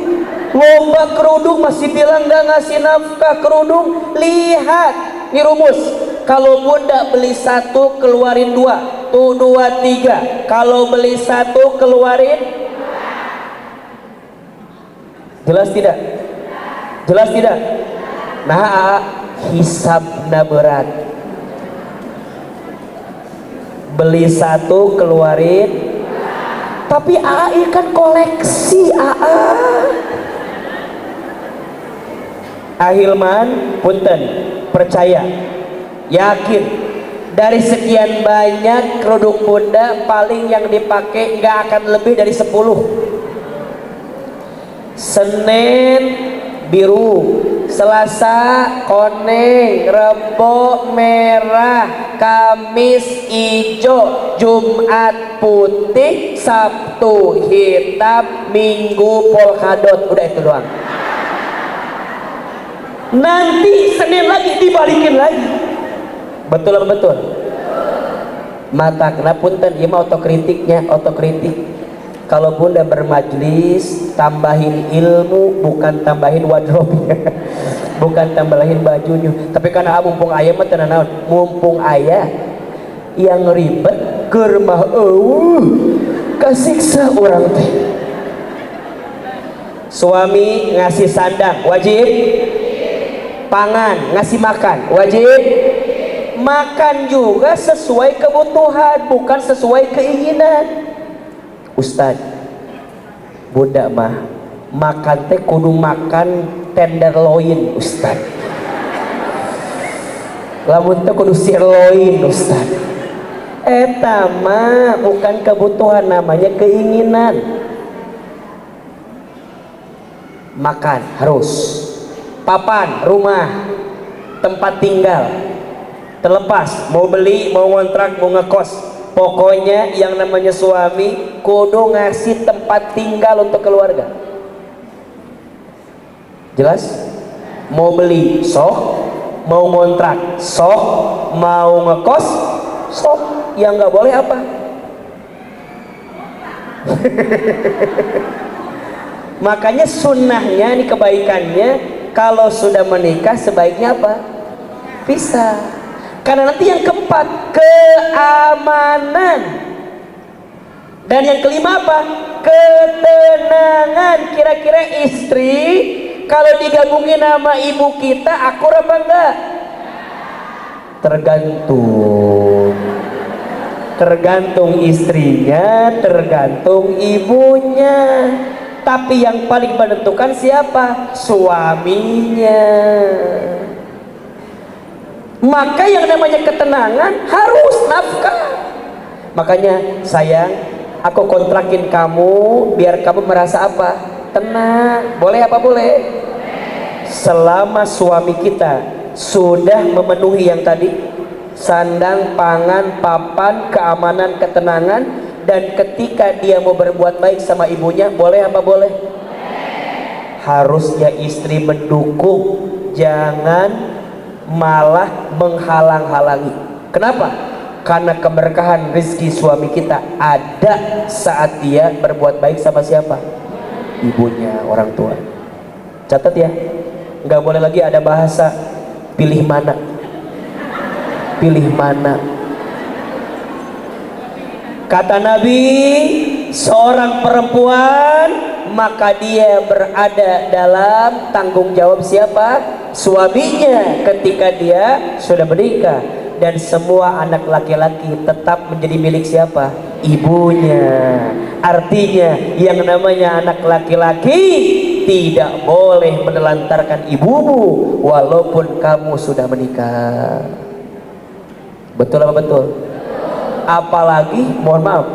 lomba kerudung masih bilang gak ngasih nafkah kerudung. Lihat ini rumus, kalau bunda beli satu keluarin dua, tuh dua tiga. Kalau beli satu keluarin, jelas tidak? Jelas tidak? Nah hisabna berat. Beli satu keluarin, tapi AA kan koleksi AA. Ahilman punten, percaya, yakin dari sekian banyak kerudung bunda paling yang dipakai nggak akan lebih dari 10. Senin biru, Selasa koneng, Rebo merah, Kamis ijo, Jumat putih, Sabtu hitam, Minggu polkadot. Udah itu doang. Nanti Senin lagi dibalikin lagi. Betul apa betul? Mata kena punten, ini otokritiknya, otokritik. Kalau bunda bermajlis, tambahin ilmu, bukan tambahin wardrobe, bukan tambahin bajunya. Tapi karena mumpung ayah mah tenan naon, mumpung ayah yang ribet keur mah kasiksa orang teh. Suami ngasih sandang wajib, pangan ngasih makan wajib, makan juga sesuai kebutuhan bukan sesuai keinginan. Ustaz, bunda mah makan teh kudu makan tenderloin Ustaz, lamun teh kudu sirloin Ustaz. Eta mah bukan kebutuhan, namanya keinginan. Makan harus, papan, rumah, tempat tinggal, terlepas mau beli, mau ngontrak, mau ngekos, pokoknya yang namanya suami kudu ngasih tempat tinggal untuk keluarga. Jelas? Mau beli sok, mau ngontrak sok, mau ngekos sok. Yang nggak boleh apa? Makanya sunnahnya ini, kebaikannya kalau sudah menikah sebaiknya apa? Pisah. Karena nanti yang keempat keamanan, dan yang kelima apa? Ketenangan. Kira-kira istri kalau digabungin sama ibu kita akur apa enggak? Tergantung istrinya, tergantung ibunya. Tapi yang paling menentukan siapa? Suaminya. Maka yang namanya ketenangan harus nafkah. Makanya sayang, aku kontrakin kamu biar kamu merasa apa? Tenang. Boleh apa boleh? Selama suami kita sudah memenuhi yang tadi, sandang, pangan, papan, keamanan, ketenangan, dan ketika dia mau berbuat baik sama ibunya, boleh apa boleh? Harusnya istri mendukung, jangan malah menghalang-halangi. Kenapa? Karena keberkahan rezeki suami kita ada saat dia berbuat baik sama siapa? Ibunya, orang tua. Catat ya, nggak boleh lagi ada bahasa pilih mana. Pilih mana? Kata Nabi, seorang perempuan maka dia berada dalam tanggung jawab siapa? Suaminya ketika dia sudah menikah. Dan semua anak laki-laki tetap menjadi milik siapa? Ibunya. Artinya yang namanya anak laki-laki tidak boleh menelantarkan ibumu walaupun kamu sudah menikah. Betul apa betul? Apalagi mohon maaf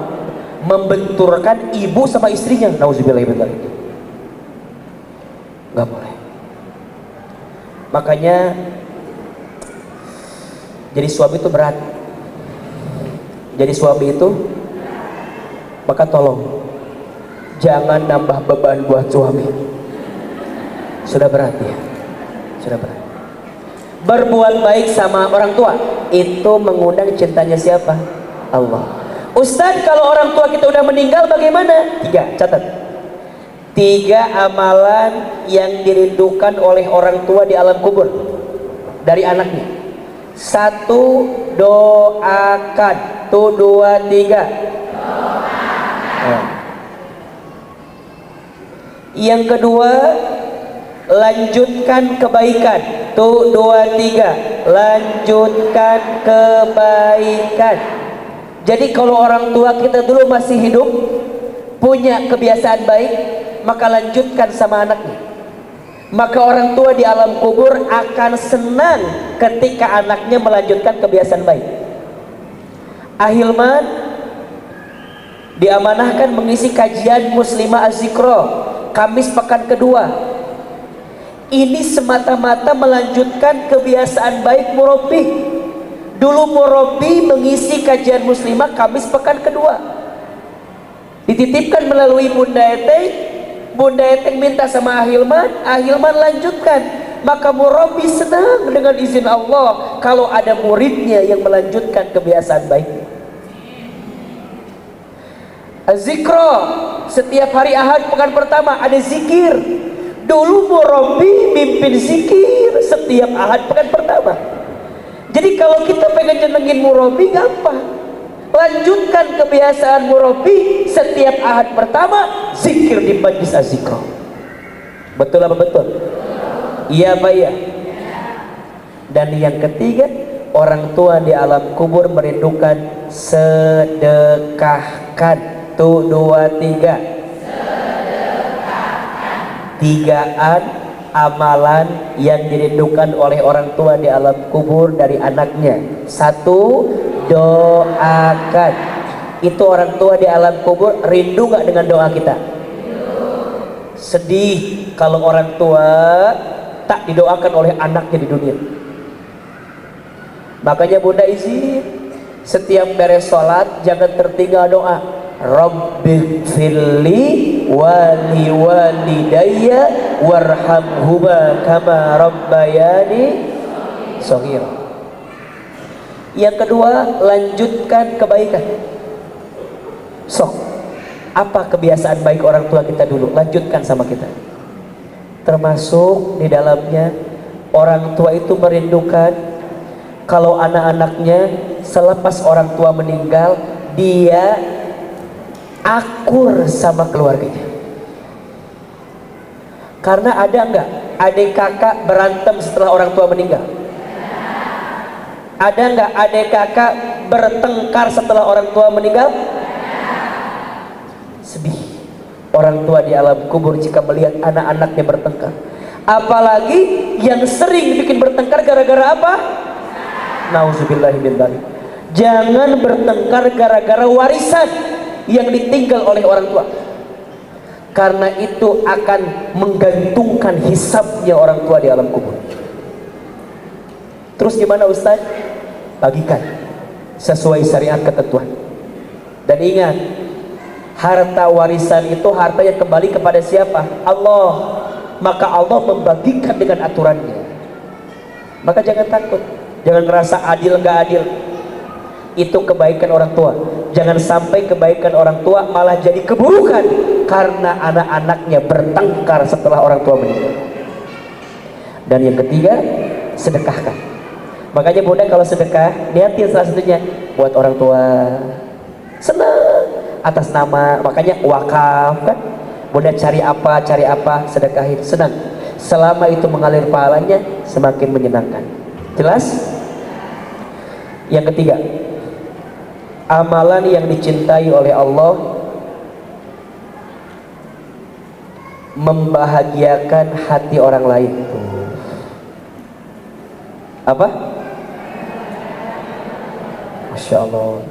membenturkan ibu sama istrinya, nauzubillah, nggak boleh. Makanya jadi suami itu berat. Jadi suami itu, maka tolong jangan nambah beban buat suami. Sudah berat ya, sudah berat. Berbuat baik sama orang tua itu mengundang cintanya siapa? Allah. Ustadz, kalau orang tua kita udah meninggal bagaimana? 3, catat. 3 amalan yang dirindukan oleh orang tua di alam kubur dari anaknya. 1, doakan. 2, 3. Yang kedua, lanjutkan kebaikan. 2, 3. Lanjutkan kebaikan. Jadi kalau orang tua kita dulu masih hidup, punya kebiasaan baik, maka lanjutkan sama anaknya. Maka orang tua di alam kubur akan senang ketika anaknya melanjutkan kebiasaan baik. Ahilman diamanahkan mengisi kajian Muslimah Az-Zikro Kamis pekan kedua. Ini semata-mata melanjutkan kebiasaan baik murabi. Dulu murabi mengisi kajian Muslimah Kamis pekan kedua, dititipkan melalui Bunda Eteng. Bunda Eteng minta sama Ahilman, Ahilman lanjutkan. Maka murabi senang dengan izin Allah kalau ada muridnya yang melanjutkan kebiasaan baik. Zikro, setiap hari Ahad pekan pertama ada zikir. Dulu murabi mimpin zikir setiap Ahad pekan pertama. Jadi kalau kita pengen jenengin murabi gampang. Lanjutkan kebiasaan murabi, setiap Ahad pertama zikir di majlis Az-Zikro. Betul apa betul? Iya Pak ya. Dan yang ketiga, orang tua di alam kubur merindukan sedekahkan. 1, 2, 3. Sedekahkan. 3 amalan yang dirindukan oleh orang tua di alam kubur dari anaknya. 1, doakan. Itu orang tua di alam kubur rindu gak dengan doa kita? Sedih kalau orang tua tak didoakan oleh anaknya di dunia. Makanya Bunda izin setiap beres sholat jangan tertinggal doa, Rabbi firli wali walidayya warhamhuma kama rabbayani shaghira. Yang kedua, lanjutkan kebaikan. Sok, apa kebiasaan baik orang tua kita dulu, lanjutkan sama kita. Termasuk di dalamnya orang tua itu merindukan kalau anak-anaknya selepas orang tua meninggal dia akur sama keluarganya. Karena ada enggak adik kakak berantem setelah orang tua meninggal? Ada enggak adik kakak bertengkar setelah orang tua meninggal? Sedih orang tua di alam kubur jika melihat anak-anaknya bertengkar. Apalagi yang sering bikin bertengkar gara-gara apa? Nauzubillahi min dzalik. Jangan bertengkar gara-gara warisan yang ditinggal oleh orang tua, karena itu akan menggantungkan hisabnya orang tua di alam kubur. Terus gimana Ustaz? Bagikan sesuai syariat ketentuan. Dan ingat, harta warisan itu harta yang kembali kepada siapa? Allah. Maka Allah membagikan dengan aturannya. Maka jangan takut, jangan ngerasa adil nggak adil. Itu kebaikan orang tua. Jangan sampai kebaikan orang tua malah jadi keburukan karena anak-anaknya bertengkar setelah orang tua meninggal. Dan yang ketiga, sedekahkan. Makanya bunda kalau sedekah, niatin salah satunya buat orang tua. Senang atas nama, makanya wakaf kan. Bunda cari apa, sedekahin, senang. Selama itu mengalir pahalanya, semakin menyenangkan. Jelas? Yang ketiga, amalan yang dicintai oleh Allah membahagiakan hati orang lain. Apa? Masya Allah.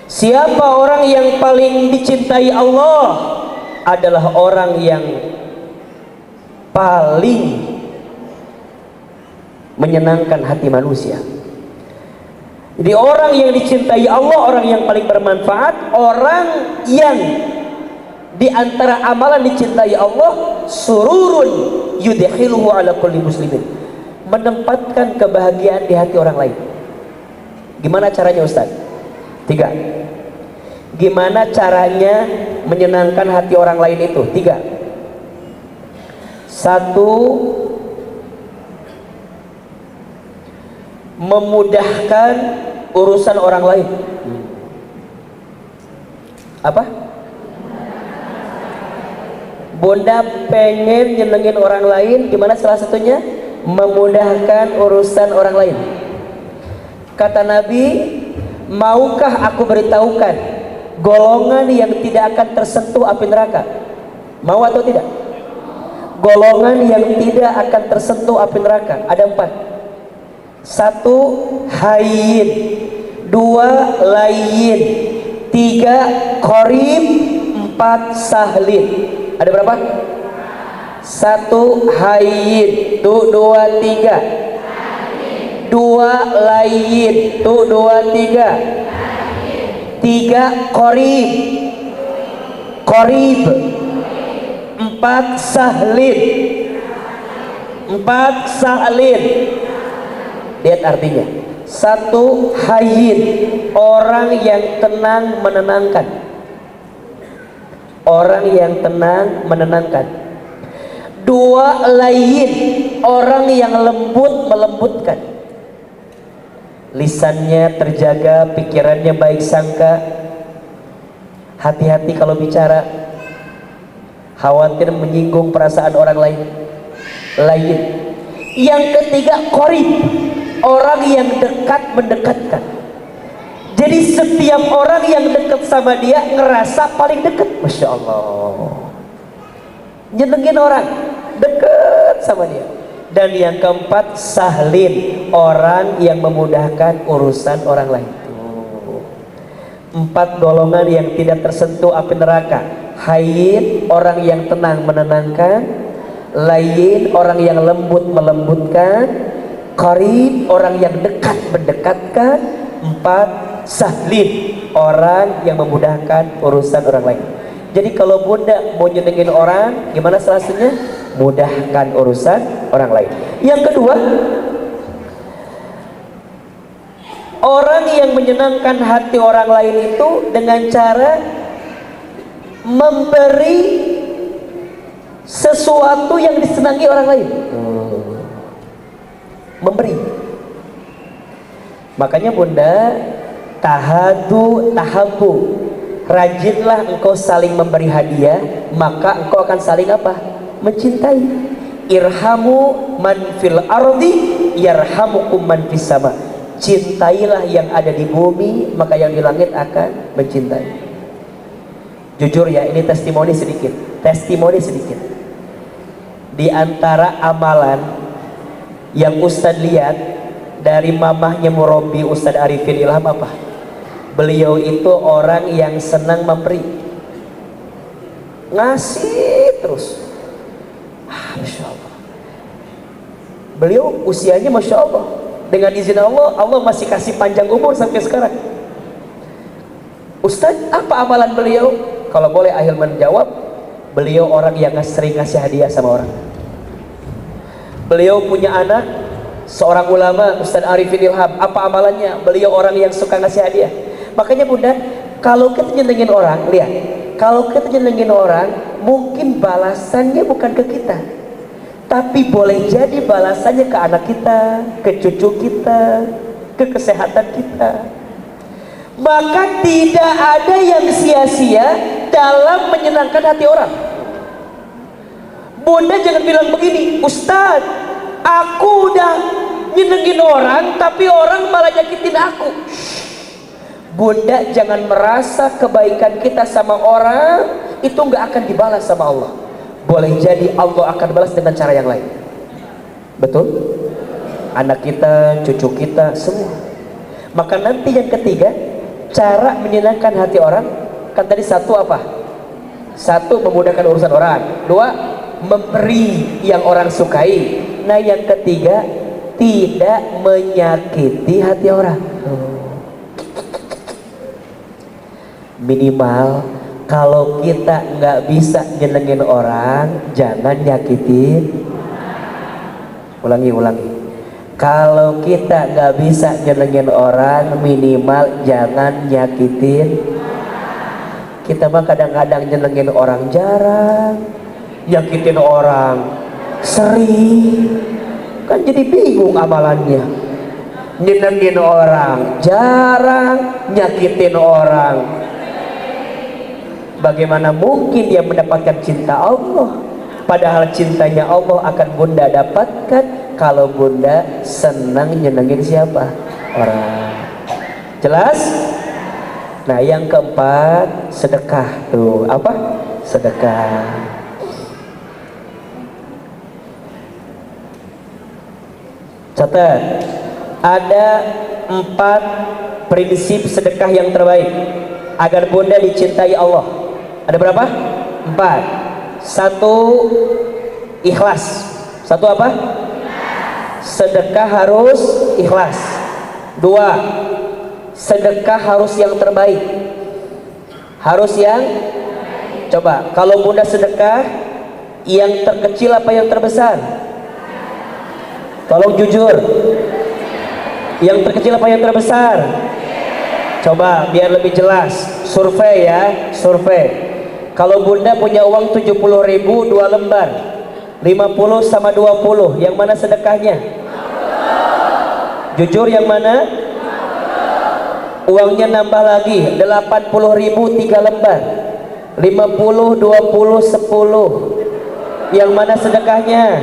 Siapa orang yang paling dicintai Allah adalah orang yang paling menyenangkan hati manusia. Jadi orang yang dicintai Allah, orang yang paling bermanfaat, orang yang di antara amalan dicintai Allah, sururun yudkhiluhu ala kulli muslimin, menempatkan kebahagiaan di hati orang lain. Gimana caranya Ustaz? 3. Gimana caranya menyenangkan hati orang lain itu? 3. 1. Memudahkan urusan orang lain. Apa? Bunda pengen nyenengin orang lain, gimana salah satunya? Memudahkan urusan orang lain. Kata Nabi, maukah aku beritahukan golongan yang tidak akan tersentuh api neraka? Mau atau tidak? Golongan yang tidak akan tersentuh api neraka ada 4. 1. Hayyin. 2. Layyin. 3. Qarib. 4. Sahlin. Ada berapa? 1. Hayyin. 2, 3. 2. Layyin. 2, 3. 3. Qarib. 4. Sahlin. 4. Sahlin. Lihat artinya. 1. Hayyin, orang yang tenang menenangkan. Orang yang tenang menenangkan. 2. Layyin, orang yang lembut melembutkan. Lisannya terjaga, pikirannya baik sangka. Hati-hati kalau bicara, khawatir menyinggung perasaan orang lain. Layyin. Yang ketiga, qarib, orang yang dekat mendekatkan. Jadi setiap orang yang dekat sama dia ngerasa paling dekat. Masya Allah, nyenengin orang, dekat sama dia. Dan yang keempat, sahlin, orang yang memudahkan urusan orang lain. 4 golongan yang tidak tersentuh api neraka. Hayyin, orang yang tenang menenangkan. Layyin, orang yang lembut melembutkan. Qarib, orang yang dekat mendekatkan. 4. Sahlin, orang yang memudahkan urusan orang lain. Jadi kalau bunda mau nyenengin orang, gimana salah satunya? Mudahkan urusan orang lain. Yang kedua, orang yang menyenangkan hati orang lain itu dengan cara memberi sesuatu yang disenangi orang lain. Memberi. Makanya bunda, tahadu tahabu, rajinlah engkau saling memberi hadiah, maka engkau akan saling apa? Mencintai. Irhamu man fil ardi yarhamukum man fis sama. Cintailah yang ada di bumi, maka yang di langit akan mencintai. Jujur ya, ini testimoni sedikit. Di antara amalan yang Ustadz lihat dari mamahnya murabi Ustadz Arifin Ilham apa? Beliau itu orang yang senang memberi, ngasih terus. Masya Allah. Beliau usianya Masya Allah, dengan izin Allah, Allah masih kasih panjang umur sampai sekarang. Ustadz, apa amalan beliau? Kalau boleh Ahilman jawab, beliau orang yang sering ngasih hadiah sama orang. Beliau punya anak, seorang ulama, Ustadz Arifin Ilham. Apa amalannya? Beliau orang yang suka ngasih hadiah. Makanya bunda, kalau kita nyenengin orang, lihat, kalau kita nyenengin orang, mungkin balasannya bukan ke kita, tapi boleh jadi balasannya ke anak kita, ke cucu kita, ke kesehatan kita. Maka tidak ada yang sia-sia dalam menyenangkan hati orang. Bunda jangan bilang begini, Ustadz, aku udah nyenengin orang tapi orang malah nyakitin aku. Bunda jangan merasa kebaikan kita sama orang itu nggak akan dibalas sama Allah. Boleh jadi Allah akan balas dengan cara yang lain. Betul? Anak kita, cucu kita, semua. Maka nanti yang ketiga, cara menyenangkan hati orang. Kan tadi satu apa? Satu, memudahkan urusan orang. Dua, memberi yang orang sukai. Nah yang ketiga, tidak menyakiti hati orang. Minimal kalau kita nggak bisa nyenengin orang, jangan nyakitin. Ulangi. Kalau kita nggak bisa nyenengin orang, minimal jangan nyakitin. Kita mah kadang-kadang nyenengin orang jarang, nyakitin orang sering, kan jadi bingung amalannya. Nyenengin orang jarang, nyakitin orang, bagaimana mungkin dia mendapatkan cinta Allah? Padahal cintanya Allah akan Bunda dapatkan kalau Bunda senang nyenengin siapa? Orang. Jelas? Nah yang keempat, sedekah. Tuh apa? Sedekah. Catat, ada 4 prinsip sedekah yang terbaik agar Bunda dicintai Allah. Ada berapa? 4. 1, ikhlas. 1 apa? Sedekah harus ikhlas. 2, sedekah harus yang terbaik. Harus yang, coba kalau Bunda sedekah, yang terkecil apa yang terbesar? Tolong jujur. Yang terkecil apa yang terbesar? Coba biar lebih jelas. Survei ya, survei. Kalau Bunda punya uang 70.000 2 lembar, 50 sama 20, yang mana sedekahnya? Jujur yang mana? Uangnya nambah lagi, 80.000 3 lembar, 50, 20, 10, yang mana sedekahnya?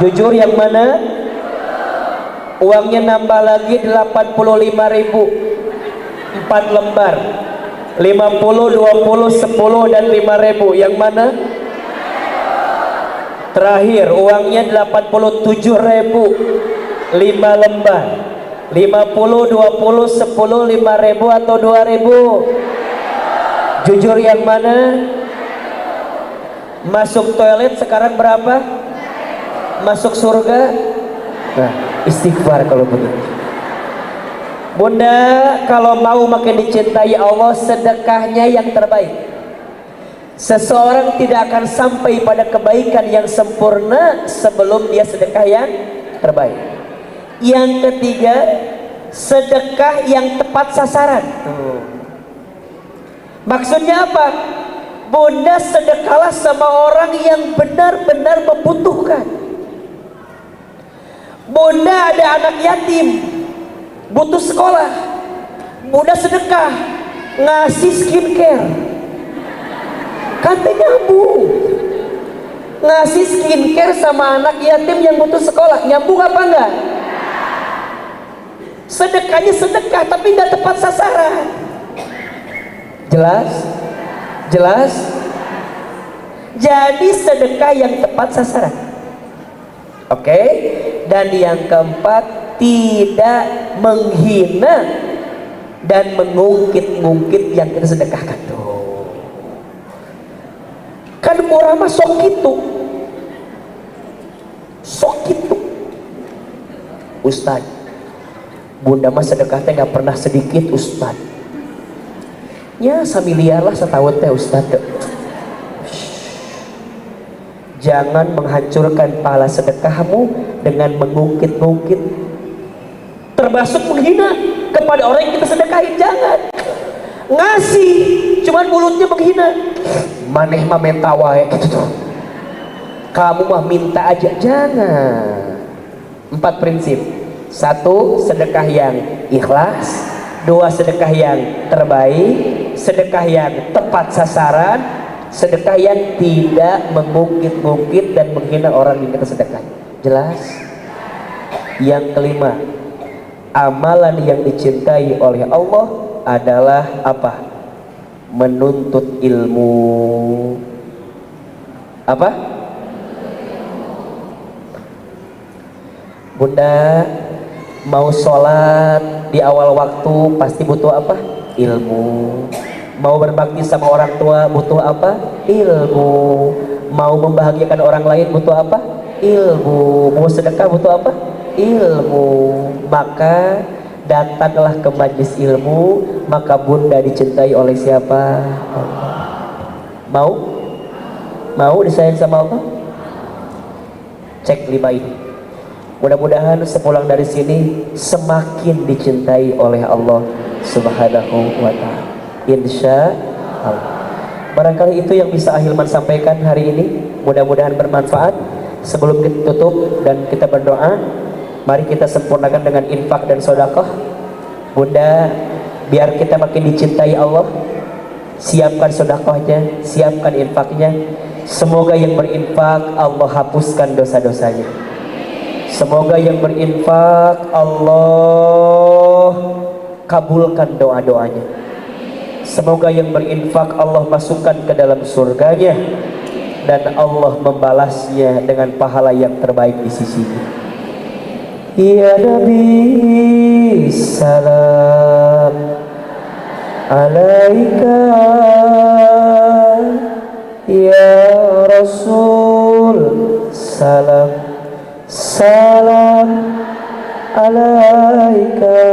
Jujur yang mana? Uangnya nambah lagi 85.000 4 lembar, 50, 20, 10 dan 5.000, yang mana? Terakhir uangnya 87.000 5 lembar, 50, 20, 10, 5.000 atau 2.000? Jujur yang mana? Masuk toilet sekarang berapa? Masuk surga? Nah, istighfar kalau begitu. Bunda kalau mau makin dicintai Allah, sedekahnya yang terbaik. Seseorang tidak akan sampai pada kebaikan yang sempurna sebelum dia sedekah yang terbaik. Yang ketiga, sedekah yang tepat sasaran. Maksudnya apa? Bunda sedekahlah sama orang yang benar-benar membutuhkan. Bunda ada anak yatim, butuh sekolah, Bunda sedekah ngasih skincare, katanya nyambung. Ngasih skincare sama anak yatim yang butuh sekolah, nyambung apa enggak? Sedekahnya sedekah tapi nggak tepat sasaran. Jelas? Jelas? Jadi sedekah yang tepat sasaran. Oke? Dan yang keempat, tidak menghina dan mengungkit-ungkit yang kita sedekahkan. Tuh, kan murah mah sok gitu, Ustaz, Bunda mah sedekah teh nggak pernah sedikit Ustaz. Ya samiliar lah setahun teh Ustaz. Jangan menghancurkan pahala sedekahmu dengan mengungkit-ungkit, termasuk menghina kepada orang yang kita sedekahin. Jangan ngasih cuman mulutnya menghina, maneh mah menta wae gitu tuh. kamu mah minta aja, jangan. 4 prinsip. 1, sedekah yang ikhlas. 2, sedekah yang terbaik. Sedekah yang tepat sasaran. Sedekah yang tidak mengungkit-ungkit dan menghina orang yang kita sedekah. Jelas? Yang kelima, amalan yang dicintai oleh Allah adalah apa? Menuntut ilmu. Apa? Bunda mau sholat di awal waktu pasti butuh apa? Ilmu. Mau berbakti sama orang tua butuh apa? Ilmu. Mau membahagiakan orang lain butuh apa? Ilmu. Mau sedekah butuh apa? Ilmu. Maka datanglah ke majlis ilmu, maka bunda dicintai oleh siapa? Allah. Mau? Mau disayang sama Allah? Cek 5 ini. Mudah-mudahan sepulang dari sini semakin dicintai oleh Allah Subhanahu wa ta'ala. Insya Allah. Barangkali itu yang bisa Ahilman sampaikan hari ini. Mudah-mudahan bermanfaat. Sebelum kita tutup dan kita berdoa, mari kita sempurnakan dengan infak dan sedekah. Bunda, biar kita makin dicintai Allah, siapkan sedekahnya, siapkan infaknya. Semoga yang berinfak Allah hapuskan dosa-dosanya. Semoga yang berinfak Allah kabulkan doa-doanya. Semoga yang berinfak Allah masukkan ke dalam surganya, dan Allah membalasnya dengan pahala yang terbaik di sisinya. Ya Nabi salam alaika, ya Rasul salam salam alaika.